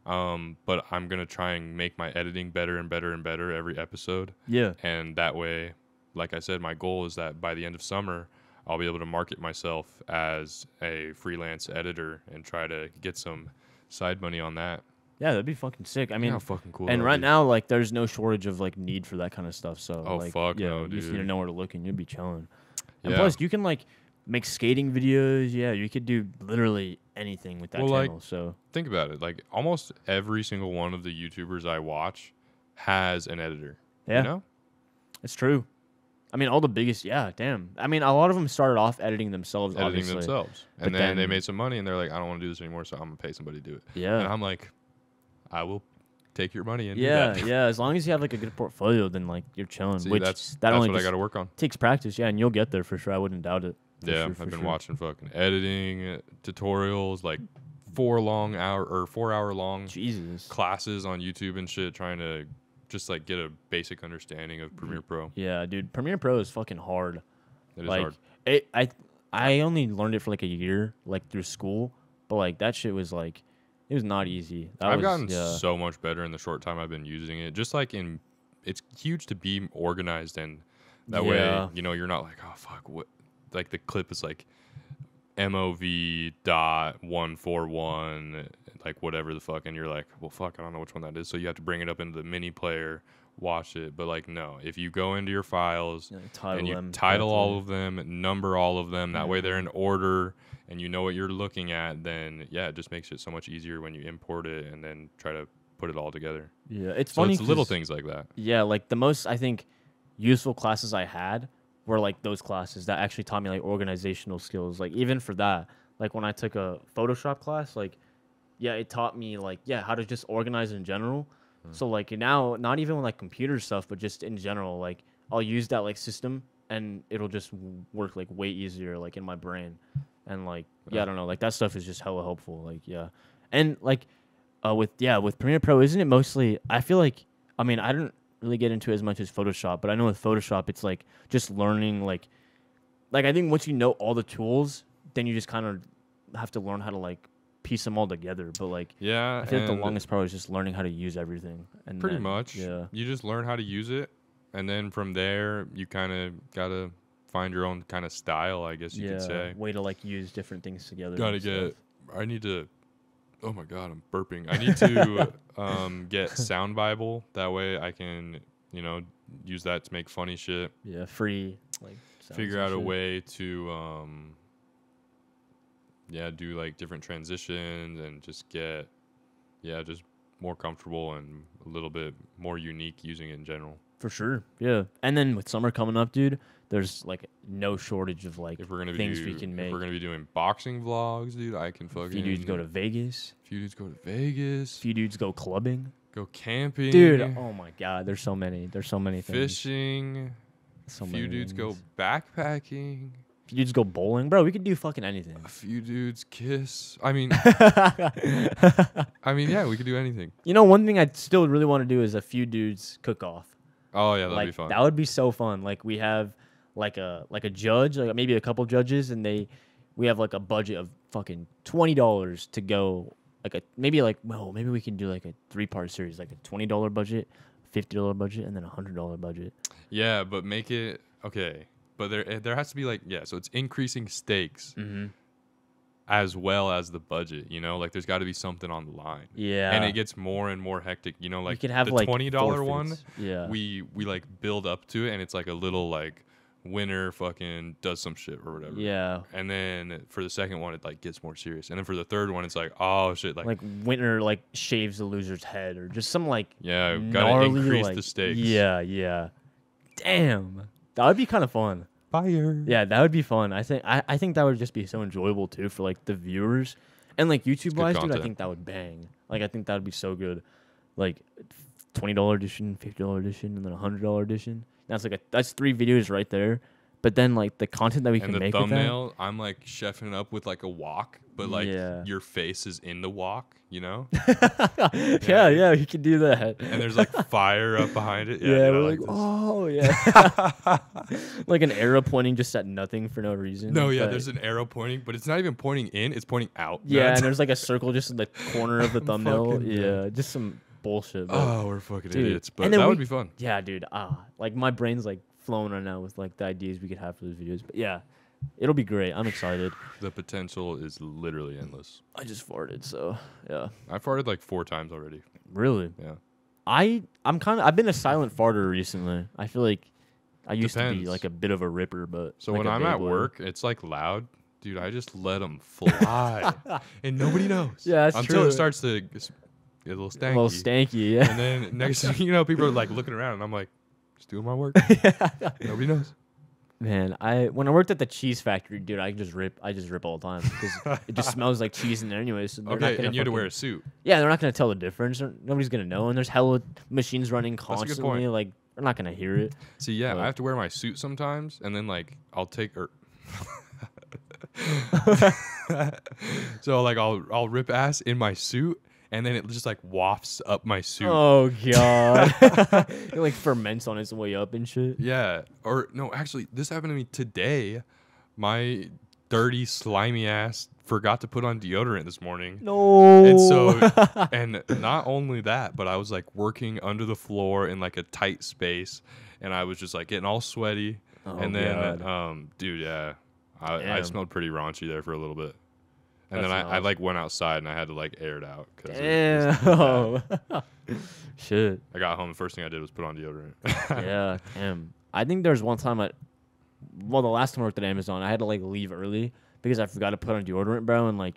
but I'm going to try and make my editing better and better and better every episode. Yeah. And that way, like I said, my goal is that by the end of summer, I'll be able to market myself as a freelance editor and try to get some side money on that. Yeah, that'd be fucking sick. I mean, how fucking cool. and that'd right be. now, like, there's no shortage of like need for that kind of stuff. So, Oh, like, fuck yeah, no, you just need to dude. know where to look, and you'll be chilling. And Yeah. plus, you can like make skating videos. Yeah, you could do literally anything with that channel. Like, so think about it. Like almost every single one of the YouTubers I watch has an editor. Yeah, You know? it's true. I mean, all the biggest, yeah, damn. I mean, a lot of them started off editing themselves, obviously. And then they made some money, and they're like, I don't want to do this anymore, so I'm going to pay somebody to do it. Yeah. And I'm like, I will take your money and do yeah, that. yeah. As long as you have, like, a good portfolio, then, like, you're chilling. See, which that's only what I got to work on. Takes practice, yeah, and you'll get there for sure. I wouldn't doubt it. Yeah, I've been watching fucking editing tutorials, like 4 hour long Jesus. classes on YouTube and shit, trying to just like get a basic understanding of Premiere Pro. Yeah, dude, Premiere Pro is fucking hard. It is hard. I only learned it for like a year, like through school, but like that shit was like, it was not easy. I've gotten so much better in the short time I've been using it. Just like it's huge to be organized, and that way, you know, you're not like, oh fuck, what? Like the clip is like MOV.141, like whatever the fuck, and you're like, well, fuck, I don't know which one that is. So you have to bring it up into the mini player, watch it. But like, no, if you go into your files and you title all of them, number all of them, that way they're in order, and you know what you're looking at, then yeah, it just makes it so much easier when you import it and then try to put it all together. Yeah, it's funny. It's little things like that. Yeah, like the most, I think, useful classes I had were like those classes that actually taught me like organizational skills. Like even for that, like when I took a Photoshop class, like yeah, it taught me like how to just organize in general. So like now, not even with like computer stuff, but just in general, like I'll use that like system and it'll just work like way easier like in my brain. And like I don't know, like that stuff is just hella helpful. Like and like with Premiere Pro, isn't it mostly? I feel like, I mean, I don't really get into it as much as Photoshop, but I know with Photoshop it's like just learning like I think once you know all the tools, then you just kind of have to learn how to like piece them all together. But like I feel like the longest part is just learning how to use everything. And pretty much, you just learn how to use it, and then from there you kind of gotta find your own kind of style, I guess you could say. Way to like use different things together. I need to. Oh my god, I'm burping. I need to get Sound Bible. That way I can, you know, use that to make funny shit. Yeah, free. Like figure out a way to, do like different transitions and just get, just more comfortable and a little bit more unique using it in general. For sure. Yeah. And then with summer coming up, dude, there's like no shortage of like things we can make. If we're gonna be doing boxing vlogs, dude, I can fucking. Few dudes go to Vegas. Few dudes go clubbing. Go camping. Dude, oh my god, there's so many. There's so many things. Fishing. Few dudes go backpacking. Few dudes go bowling, bro. We could do fucking anything. A few dudes kiss. I mean, we could do anything. You know, one thing I still really want to do is a few dudes cook off. Oh yeah, that'd be fun. That would be so fun. Like we have like a judge, like maybe a couple judges, and we have like a budget of fucking $20 to go. Like maybe we can do like a 3-part series, like a $20 budget, $50 budget, and then $100 budget. Yeah, but make it okay. But there has to be like so it's increasing stakes. As well as the budget, you know, like there's got to be something on the line. Yeah, and it gets more and more hectic. You know, like could have the like $20 one. Yeah, we like build up to it, and it's like a little like winner fucking does some shit or whatever. Yeah, and then for the second one, it like gets more serious, and then for the third one, it's like oh shit, like winner like shaves the loser's head or just some like gotta increase the stakes. Yeah. Damn, that would be kind of fun. Fire. Yeah, that would be fun. I think that would just be so enjoyable too for like the viewers and like YouTube wise, dude. I think that would bang. Like I think that would be so good. Like $20 edition, $50 edition, and then $100 edition. That's 3 videos right there. But then like the content that we can make with that. And the thumbnail, I'm like chefing it up with like a wok, but like your face is in the wok, you know? yeah, you can do that. And there's like fire up behind it. Yeah, we're like oh yeah. Like an arrow pointing just at nothing for no reason. No, there's an arrow pointing, but it's not even pointing in, it's pointing out. Yeah, and there's like a circle just in the corner of the thumbnail. Yeah, just some bullshit. Oh, we're fucking idiots. But that would be fun. Yeah, dude. Like my brain's like flowing right now with like the ideas we could have for those videos. But yeah, it'll be great. I'm excited. The potential is literally endless. I just farted, so yeah. I farted like 4 times already. Really? Yeah. I've been a silent farter recently. I feel like I used to be Depends. like a bit of a ripper, but So like when a I'm at Beyblade. work, it's like loud. Dude, I just let them fly. And nobody knows. Yeah, that's Until true. it starts to get a little stanky. A little stanky, yeah. And then next thing you know, people are like looking around and I'm like, just doing my work. Nobody knows. Man, when I worked at the cheese factory, dude, I just rip all the time because it just smells like cheese in there anyway. So they're not Okay, gonna and you had to wear a fucking- suit. Yeah, they're not gonna tell the difference. Nobody's gonna know, and there's hella machines running a good point. constantly. Like they're not gonna hear it. See, yeah, But- I have to wear my suit sometimes, and then like I'll take so like I'll rip ass in my suit, and then it just like wafts up my suit. Oh god, it like ferments on its way up and shit. Yeah, or no, actually, this happened to me today. My dirty, slimy ass forgot to put on deodorant this morning. No. And so, and not only that, but I was like working under the floor in like a tight space, and I was just like getting all sweaty. Oh, And then, God. dude, yeah, I Damn. smelled pretty raunchy there for a little bit. And That's then I nice. like went outside and I had to like air it out. Damn. Shit. I got home. The first thing I did was put on deodorant. Yeah. Damn. I think there's one time the last time I worked at Amazon, I had to like leave early because I forgot to put on deodorant, bro. And like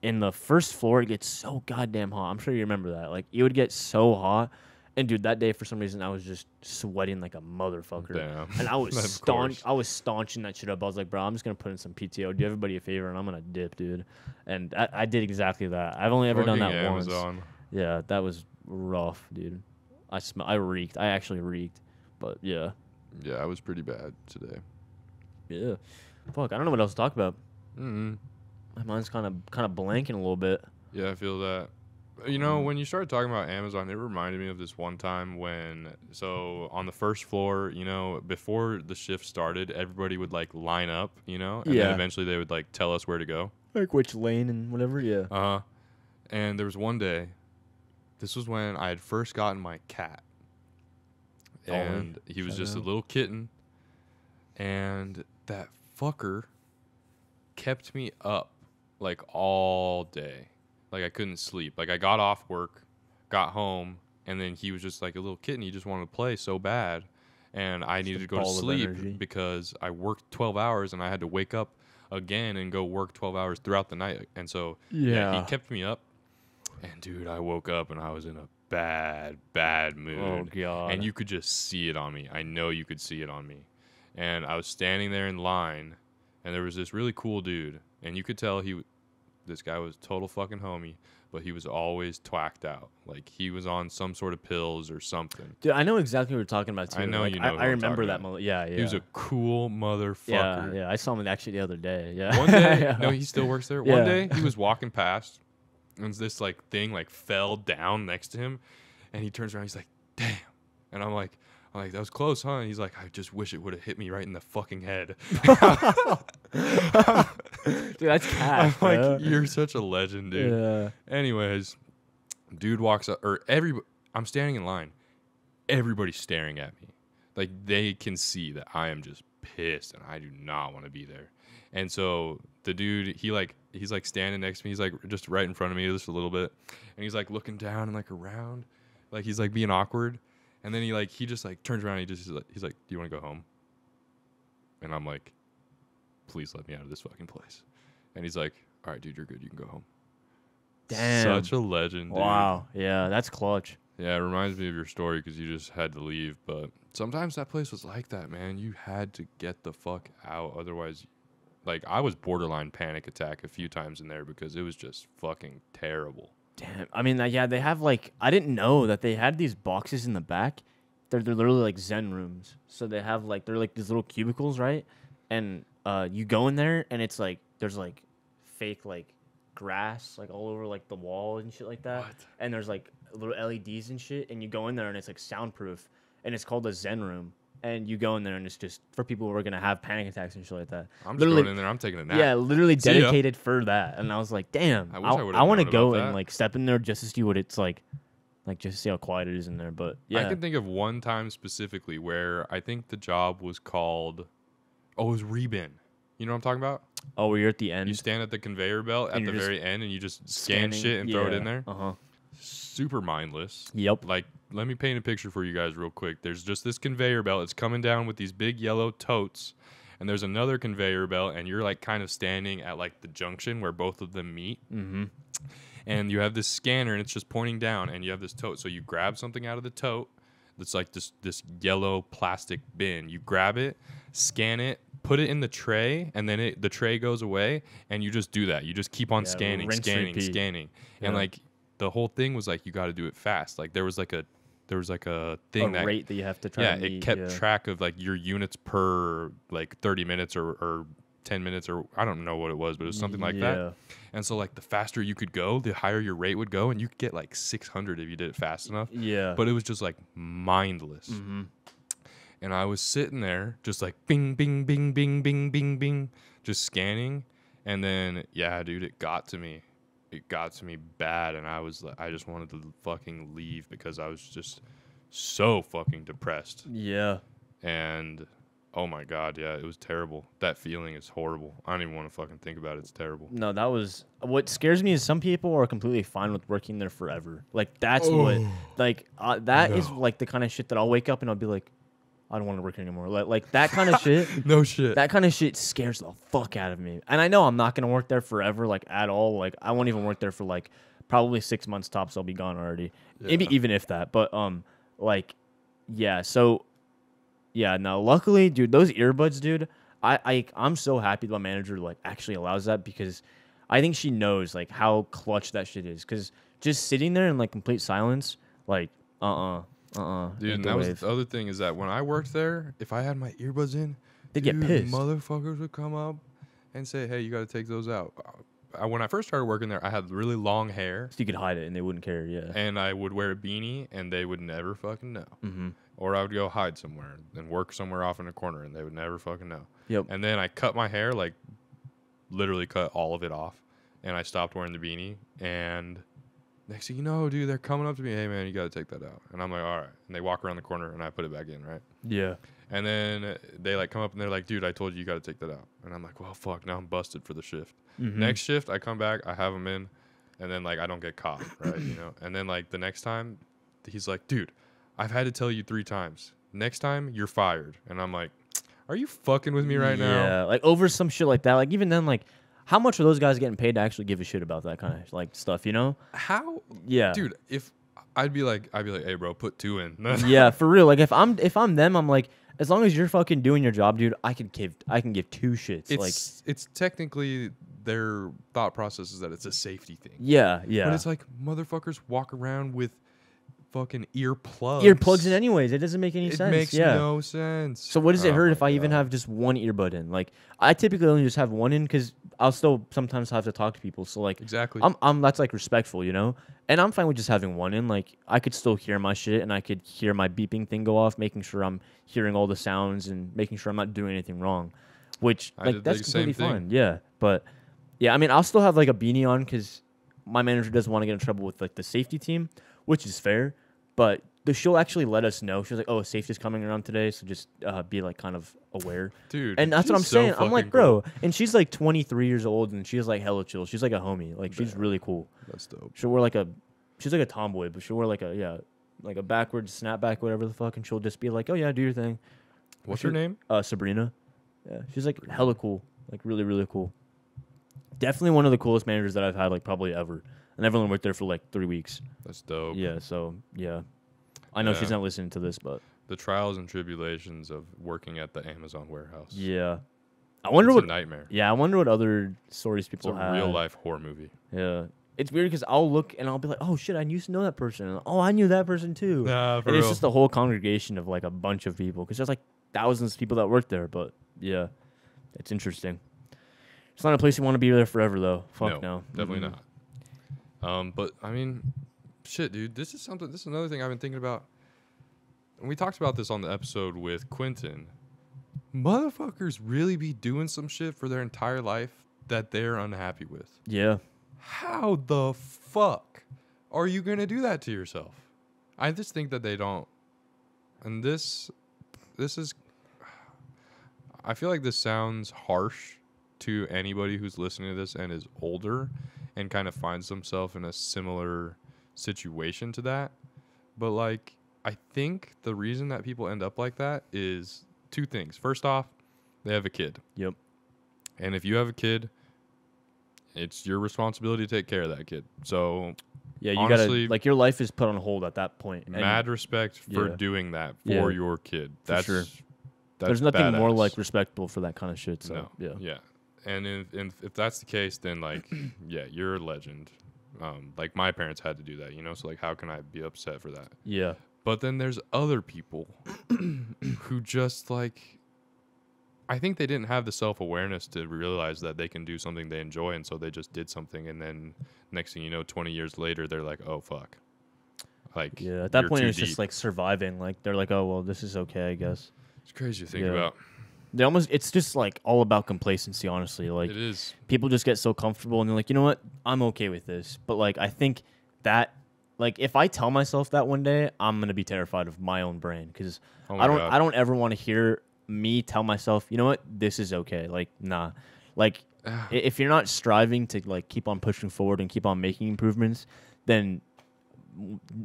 in the first floor, it gets so goddamn hot. I'm sure you remember that. Like it would get so hot. And dude, that day for some reason I was just sweating like a motherfucker. Damn. And I was Of staunch. course. I was staunching that shit up. I was like, bro, I'm just gonna put in some PTO. Do everybody a favor, and I'm gonna dip, dude. And I did exactly that. I've only ever done that Fucking once. Amazon. Yeah, that was rough, dude. I reeked. I actually reeked. But yeah. Yeah, I was pretty bad today. Yeah. Fuck, I don't know what else to talk about. Mm-hmm. My mind's kind of blanking a little bit. Yeah, I feel that. You know, when you started talking about Amazon, it reminded me of this one time so on the first floor, you know, before the shift started, everybody would like line up, you know, and Yeah. then eventually they would like tell us where to go. Like which lane and whatever, yeah. Uh-huh. And there was one day, this was when I had first gotten my cat. And he was Shout just a out. little kitten. And that fucker kept me up like all day. Like I couldn't sleep. Like I got off work, got home, and then he was just like a little kitten. He just wanted to play so bad. And I needed to go to ball of sleep energy. because I worked 12 hours and I had to wake up again and go work 12 hours throughout the night. And so Yeah. he kept me up. And dude, I woke up and I was in a bad mood. Oh god. And you could just see it on me. I know you could see it on me. And I was standing there in line, and there was this really cool dude, and you could tell this guy was total fucking homie, but he was always twacked out. Like he was on some sort of pills or something. Dude, I know exactly what you're talking about too. I know Like, you know who I I'm remember talking that. about. Yeah, yeah. He was a cool motherfucker. yeah. I saw him actually the other day. Yeah. One day, Yeah. no, he still works there. Yeah. One day, he was walking past, and this like thing like fell down next to him, and he turns around. He's like, "Damn," and I'm like, that was close, huh? And he's like, I just wish it would have hit me right in the fucking head. Dude, that's I'm cat. bro. like, you're such a legend, dude. Yeah. Anyways, dude walks up, I'm standing in line. Everybody's staring at me. Like, they can see that I am just pissed and I do not want to be there. And so the dude, he's like standing next to me. He's like just right in front of me just a little bit. And he's like looking down and like around. Like, he's like being awkward. And then he just like turns around and he's like, do you want to go home? And I'm like, please let me out of this fucking place. And he's like, all right, dude, you're good. You can go home. Damn. Such a legend, dude. Wow. Yeah, that's clutch. Yeah, it reminds me of your story because you just had to leave. But sometimes that place was like that, man. You had to get the fuck out. Otherwise, like, I was borderline panic attack a few times in there because it was just fucking terrible. Damn. I mean, yeah, they have like, I didn't know that they had these boxes in the back. They're literally like Zen rooms. So they have like, they're like these little cubicles, right? And you go in there and it's like, there's like fake like grass like all over like the wall and shit like that. What? And there's like little LEDs and shit. And you go in there and it's like soundproof. And it's called a Zen room. And you go in there and it's just for people who are going to have panic attacks and shit like that. I'm just Literally- going in there. I'm taking a nap. Yeah, literally See ya. dedicated for that. And I was like, damn, I wish I would've I want to known go about and that. like step in there just to see what it's like just to see how quiet it is in there. But yeah, I can think of one time specifically where I think the job was called, it was rebin. You know what I'm talking about? oh, you're at the end. You stand at the conveyor belt at And the you're just very end and you just scan shit and throw it in there. Uh huh. super mindless. Yep. Like, let me paint a picture for you guys real quick. There's just this conveyor belt. It's coming down with these big yellow totes. And there's another conveyor belt, and you're like kind of standing at like the junction where both of them meet. Mm-hmm. And you have this scanner, and it's just pointing down, and you have this tote. So you grab something out of the tote that's like this yellow plastic bin. You grab it, scan it, put it in the tray, and then the tray goes away, and you just do that. You just keep on scanning. Yeah. And like the whole thing was like you got to do it fast. Like there was like a thing a rate that you have to try. Yeah, to meet, it kept track of like your units per like 30 minutes or 10 minutes, or I don't know what it was, but it was something like that. And so like the faster you could go, the higher your rate would go, and you could get like 600 if you did it fast enough. Yeah. But it was just like mindless. Mm-hmm. And I was sitting there just like bing, bing, bing, bing, bing, bing, bing, just scanning. And then, yeah, dude, it got to me. It got to me bad. And I just wanted to fucking leave because I was just so fucking depressed. Yeah. And oh my God, yeah, it was terrible. That feeling is horrible. I don't even want to fucking think about it. It's terrible. No, that was what scares me is some people are completely fine with working there forever. Like that's what like that is like the kind of shit that I'll wake up and I'll be like, I don't want to work here anymore. Like that kind of shit. No shit. That kind of shit scares the fuck out of me. And I know I'm not gonna work there forever, like at all. Like I won't even work there for like probably 6 months tops. I'll be gone already. Yeah. Maybe even if that. But like yeah. So yeah. Now luckily, dude, those earbuds, dude. I'm so happy my manager like actually allows that because I think she knows like how clutch that shit is. Because just sitting there in like complete silence, like Dude, and that was the other thing is that when I worked there, if I had my earbuds in, they'd get pissed. Motherfuckers would come up and say, "Hey, you got to take those out." When I first started working there, I had really long hair, so you could hide it and they wouldn't care. Yeah, and I would wear a beanie, and they would never fucking know. Mm-hmm. Or I would go hide somewhere and work somewhere off in a corner, and they would never fucking know. Yep. And then I cut my hair, like literally cut all of it off, and I stopped wearing the beanie, and next thing you know, dude, they're coming up to me, "Hey, man, you got to take that out." And I'm like, "All right." And they walk around the corner, and I put it back in, right? Yeah. And then they, like, come up, and they're like, "Dude, I told you got to take that out." And I'm like, "Well, fuck, now I'm busted for the shift." Mm-hmm. Next shift, I come back, I have them in, and then, like, I don't get caught, right? You know? And then, like, the next time, he's like, "Dude, I've had to tell you 3 times. Next time, you're fired." And I'm like, "Are you fucking with me right now?" Yeah, like, over some shit like that. Like, even then, like, how much are those guys getting paid to actually give a shit about that kind of like stuff, you know? How? Yeah, dude. If I'd be like, "Hey, bro, put 2 in." Yeah, for real. Like if I'm them, I'm like, as long as you're fucking doing your job, dude, I can give 2 shits. It's technically their thought process is that it's a safety thing. Yeah. But it's like motherfuckers walk around with fucking earplugs. Earplugs in anyways. It doesn't make any sense. It makes no sense. So what does it hurt if I even have just one earbud in? Like I typically only just have one in because I'll still sometimes have to talk to people. So like exactly, I'm that's like respectful, you know. And I'm fine with just having one in. Like I could still hear my shit and I could hear my beeping thing go off, making sure I'm hearing all the sounds and making sure I'm not doing anything wrong. Which like that's completely fine. Yeah, but yeah, I mean I'll still have like a beanie on because my manager doesn't want to get in trouble with like the safety team, which is fair. But she'll actually let us know. She's like, "Oh, safety's coming around today, so just be like kind of aware." Dude, and that's what I'm saying. I'm like, bro, and she's like 23 years old, and she's like hella chill. She's like a homie. Like she's really cool. That's dope. She'll wear she's like a tomboy, but she'll wear like a backwards snapback, whatever the fuck, and she'll just be like, "Oh yeah, do your thing." What's her name? Sabrina. Yeah, she's like hella cool, like really really cool. Definitely one of the coolest managers that I've had, like probably ever. And I've only worked there for like 3 weeks. That's dope. Yeah, so yeah. I know she's not listening to this, but the trials and tribulations of working at the Amazon warehouse. Yeah. I wonder it's a nightmare. Yeah, I wonder what other stories people have. It's a real life horror movie. Yeah. It's weird because I'll look and I'll be like, "Oh shit, I used to know that person." And, "Oh, I knew that person too." Nah, for and real. It's just a whole congregation of like a bunch of people because there's like thousands of people that work there. But yeah, it's interesting. It's not a place you want to be there forever, though. Fuck no. Definitely not. But I mean, shit, dude. This is another thing I've been thinking about. And we talked about this on the episode with Quentin. Motherfuckers really be doing some shit for their entire life that they're unhappy with. Yeah. How the fuck are you gonna do that to yourself? I just think that they don't. And this is. I feel like this sounds harsh to anybody who's listening to this and is older and kind of finds themselves in a similar situation to that. But like, I think the reason that people end up like that is two things. First off, they have a kid. Yep. And if you have a kid, it's your responsibility to take care of that kid. So Yeah, you honestly, gotta, like, your life is put on hold at that point. mad respect for doing that for your kid. That's sure. That's There's nothing badass. more like respectable for that kind of shit. So No. Yeah. And if that's the case, then like, yeah, you're a legend. Like my parents had to do that, you know. So like, how can I be upset for that? Yeah. But then there's other people who just like, I think they didn't have the self-awareness to realize that they can do something they enjoy, and so they just did something, and then next thing you know, 20 years later, they're like, oh fuck. Like, Yeah, at that point, it's deep. just like surviving. Like, they're like, oh well, this is okay, I guess. It's crazy to think about. It's just like all about complacency, honestly. Like, It is. People just get so comfortable and they're like, you know what, I'm okay with this. But like, I think that, like, if I tell myself that one day, I'm gonna be terrified of my own brain because I don't ever want to hear me tell myself, you know what, this is okay. Like, nah. Like, if you're not striving to like keep on pushing forward and keep on making improvements, then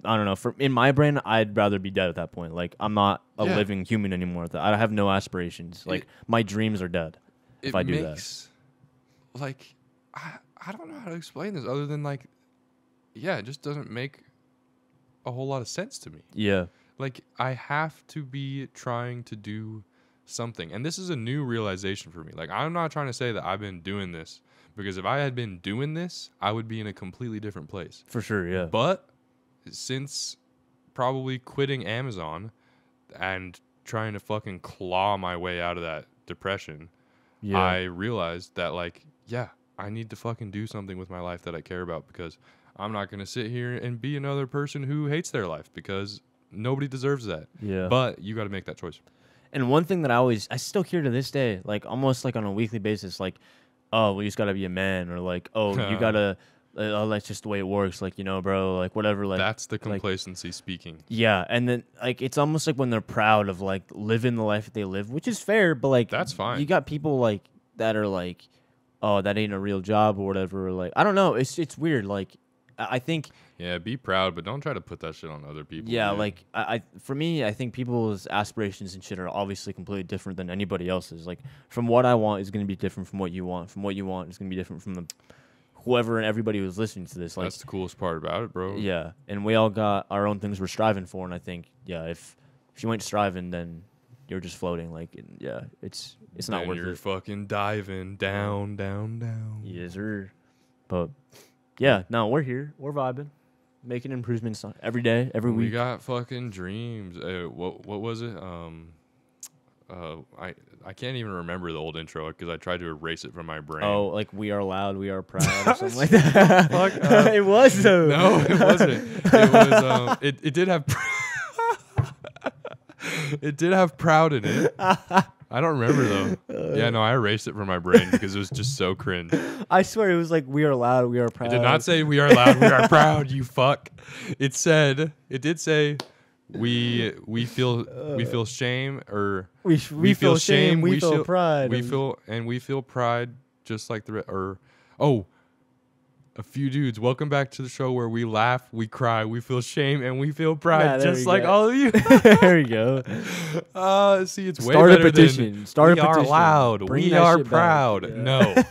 I don't know. In my brain, I'd rather be dead at that point. Like, I'm not a living human anymore. I have no aspirations. Like, my dreams are dead if I do that. Like, I don't know how to explain this other than like, yeah, it just doesn't make a whole lot of sense to me. Yeah. Like, I have to be trying to do something. And this is a new realization for me. Like, I'm not trying to say that I've been doing this, because if I had been doing this, I would be in a completely different place. For sure, yeah. But since probably quitting Amazon and trying to fucking claw my way out of that depression, I realized that, like, yeah, I need to fucking do something with my life that I care about, because I'm not going to sit here and be another person who hates their life, because nobody deserves that. Yeah. But you got to make that choice. And one thing that I still hear to this day, like almost like on a weekly basis, like, oh, well, you just got to be a man, or like, oh, you got to, that's just the way it works. Like, you know, bro, like whatever. Like, that's the complacency speaking. Yeah. And then like, it's almost like when they're proud of like living the life that they live, which is fair, but like, that's fine. You got people like that are like, oh, that ain't a real job or whatever. Or like, I don't know. It's weird. Like, I think. Yeah, be proud, but don't try to put that shit on other people. Yeah, dude. like for me, I think people's aspirations and shit are obviously completely different than anybody else's. Like, from what I want is going to be different from what you want. From what you want is going to be different from whoever and everybody who's listening to this. Like, that's the coolest part about it, bro. Yeah, and we all got our own things we're striving for, and I think, yeah, if you ain't striving, then you're just floating. Like, yeah, it's not worth it. You're fucking diving down. Yes, sir. But yeah, no, we're here. We're vibing. Making improvements every day, every week. We got fucking dreams. What was it? I can't even remember the old intro because I tried to erase it from my brain. Oh, like we are loud, we are proud, or something like that. Fuck it was though. No, it wasn't. It was. It did have. It did have proud in it. I don't remember though. Yeah, no, I erased it from my brain because it was just so cringe. I swear it was like, we are loud, we are proud. It did not say we are loud, we are proud, you fuck. It did say we feel shame, or we feel shame, we feel pride. We feel pride, just like a few dudes. Welcome back to the show where we laugh, we cry, we feel shame, and we feel pride, just like all of you. There we go. See, it's Start way better a petition. than Start we a petition. are loud, Bring we that are shit proud. back. Yeah.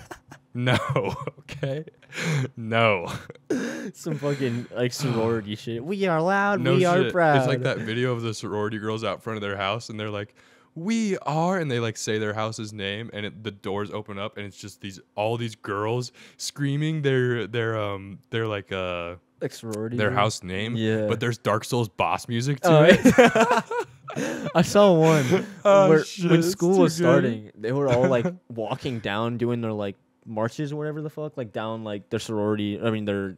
No, okay, no. Some fucking like sorority shit. We are loud, No we shit. are proud. It's like that video of the sorority girls out front of their house, and they're like, "We are," and they like say their house's name, and the doors open up, and it's just all these girls screaming their like sorority, their house name. Yeah, but there's Dark Souls boss music to it. I saw one where shit, when school was too good. starting, they were all like walking down, doing their like marches or whatever the fuck, like down like their sorority. I mean, their,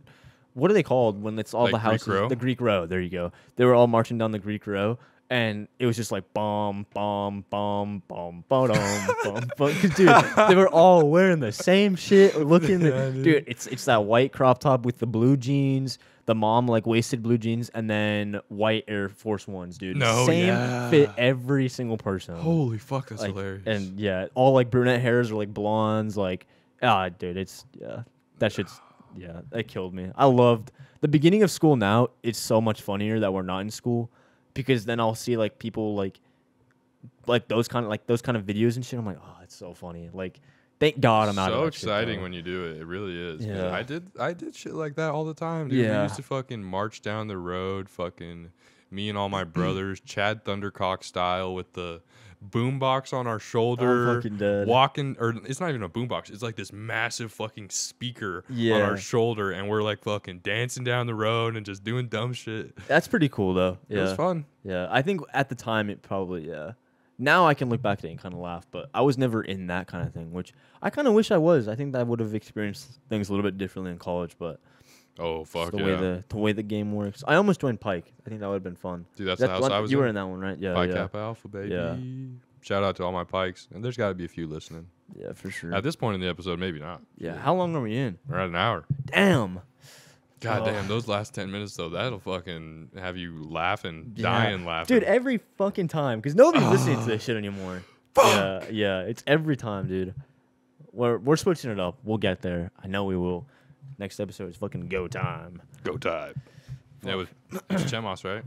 what are they called when it's all Like the houses? Greek row? The Greek row. There you go. They were all marching down the Greek row, and it was just like bomb, bomb, bomb, bomb, bomb, bomb, bomb. Cause dude, they were all wearing the same shit, looking. Dude, it's that white crop top with the blue jeans. The mom like wasted blue jeans, and then white Air Force Ones, dude. No, same fit every single person. Holy fuck, that's like, hilarious. And yeah, all like brunette hairs or like blondes, like dude, it's that shit's Yeah, that killed me. I loved the beginning of school now. It's so much funnier that we're not in school because then I'll see like people like those kind of videos and shit. I'm like, oh, it's so funny. Like, thank God I'm out of So that exciting shit, when you do it. It really is. Yeah. I did shit like that all the time, dude. We Yeah. used to fucking march down the road, fucking me and all my brothers, Chad Thundercock style, with the boombox on our shoulder, fucking dead. walking, or it's not even a boombox. It's like this massive fucking speaker on Yeah. our shoulder, and we're like fucking dancing down the road and just doing dumb shit. That's pretty cool though. Yeah. It was fun. Yeah, I think at the time it probably Now I can look back at it and kind of laugh, but I was never in that kind of thing, which I kind of wish I was. I think that I would have experienced things a little bit differently in college, but Oh fuck the yeah, way the game works. I almost joined Pike. I think that would have been fun. dude. That's the house I was You in. were in that one, right? Yeah, Pi yeah. Kappa Alpha, baby. Yeah. Shout out to all my Pikes, and there's got to be a few listening. Yeah, for sure. At this point in the episode, maybe not. Yeah. How long are we in? We're at an hour. Damn. God Oh. damn, those last 10 minutes though, that'll fucking have you laughing, Yeah. dying laughing. Dude, every fucking time, because nobody's listening to this shit anymore. Fuck! Yeah, it's every time, dude. We're switching it up. We'll get there. I know we will. Next episode is fucking go time. Go time. Yeah, it's Chemas, right?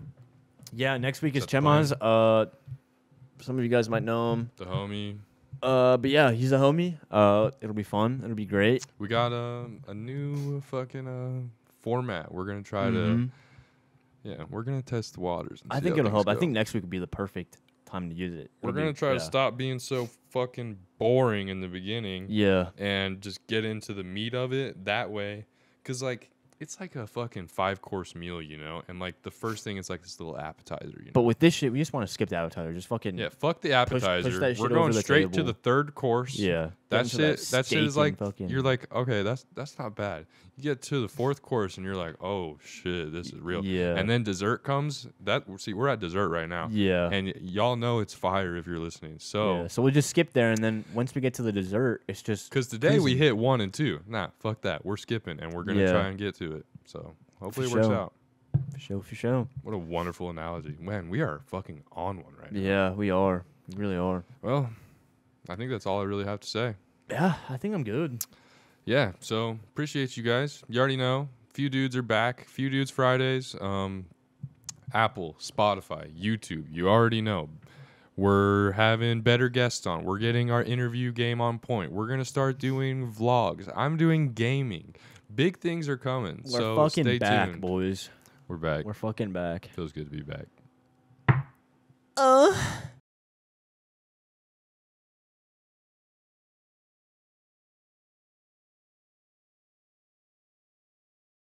Yeah, next week is That's the Chemas. Some of you guys might know him. The homie. But yeah, he's a homie. It'll be fun. It'll be great. We got a new fucking format. We're gonna try Mhm. we're gonna test the waters. And I see think how it'll things help. I go. think next week would be the perfect time to use it. We're It'll gonna be- try yeah. to stop being so fucking boring in the beginning. Yeah. And just get into the meat of it that way. Because, like, it's like a fucking 5-course meal, you know? And, like, the first thing is, like, this little appetizer, you know? But with this shit, we just want to skip the appetizer. Just fucking Yeah, fuck the appetizer. that We're shit going over the straight to table. the third course. Yeah. That Get into shit that shit is steak like and fucking- you're like, okay, that's not bad. You get to the fourth course and you're like, oh shit, this is real. Yeah. And then dessert comes. We're at dessert right now. Yeah. And y'all know it's fire if you're listening. So Yeah. So we'll just skip there, and then once we get to the dessert, it's just because today we cruising. hit 1 and 2. Nah, fuck that. We're skipping and we're gonna Yeah. try and get to it. So hopefully For it works sure. out. For sure. What a wonderful analogy. Man, we are fucking on one right now. Yeah, we are. We really are. Well, I think that's all I really have to say. Yeah, I think I'm good. Yeah, so appreciate you guys. You already know, Few Dudes are back. Few Dudes Fridays. Apple, Spotify, YouTube. You already know. We're having better guests on. We're getting our interview game on point. We're gonna start doing vlogs. I'm doing gaming. Big things are coming. We're so fucking stay back, tuned. boys. We're back. We're fucking back. Feels good to be back.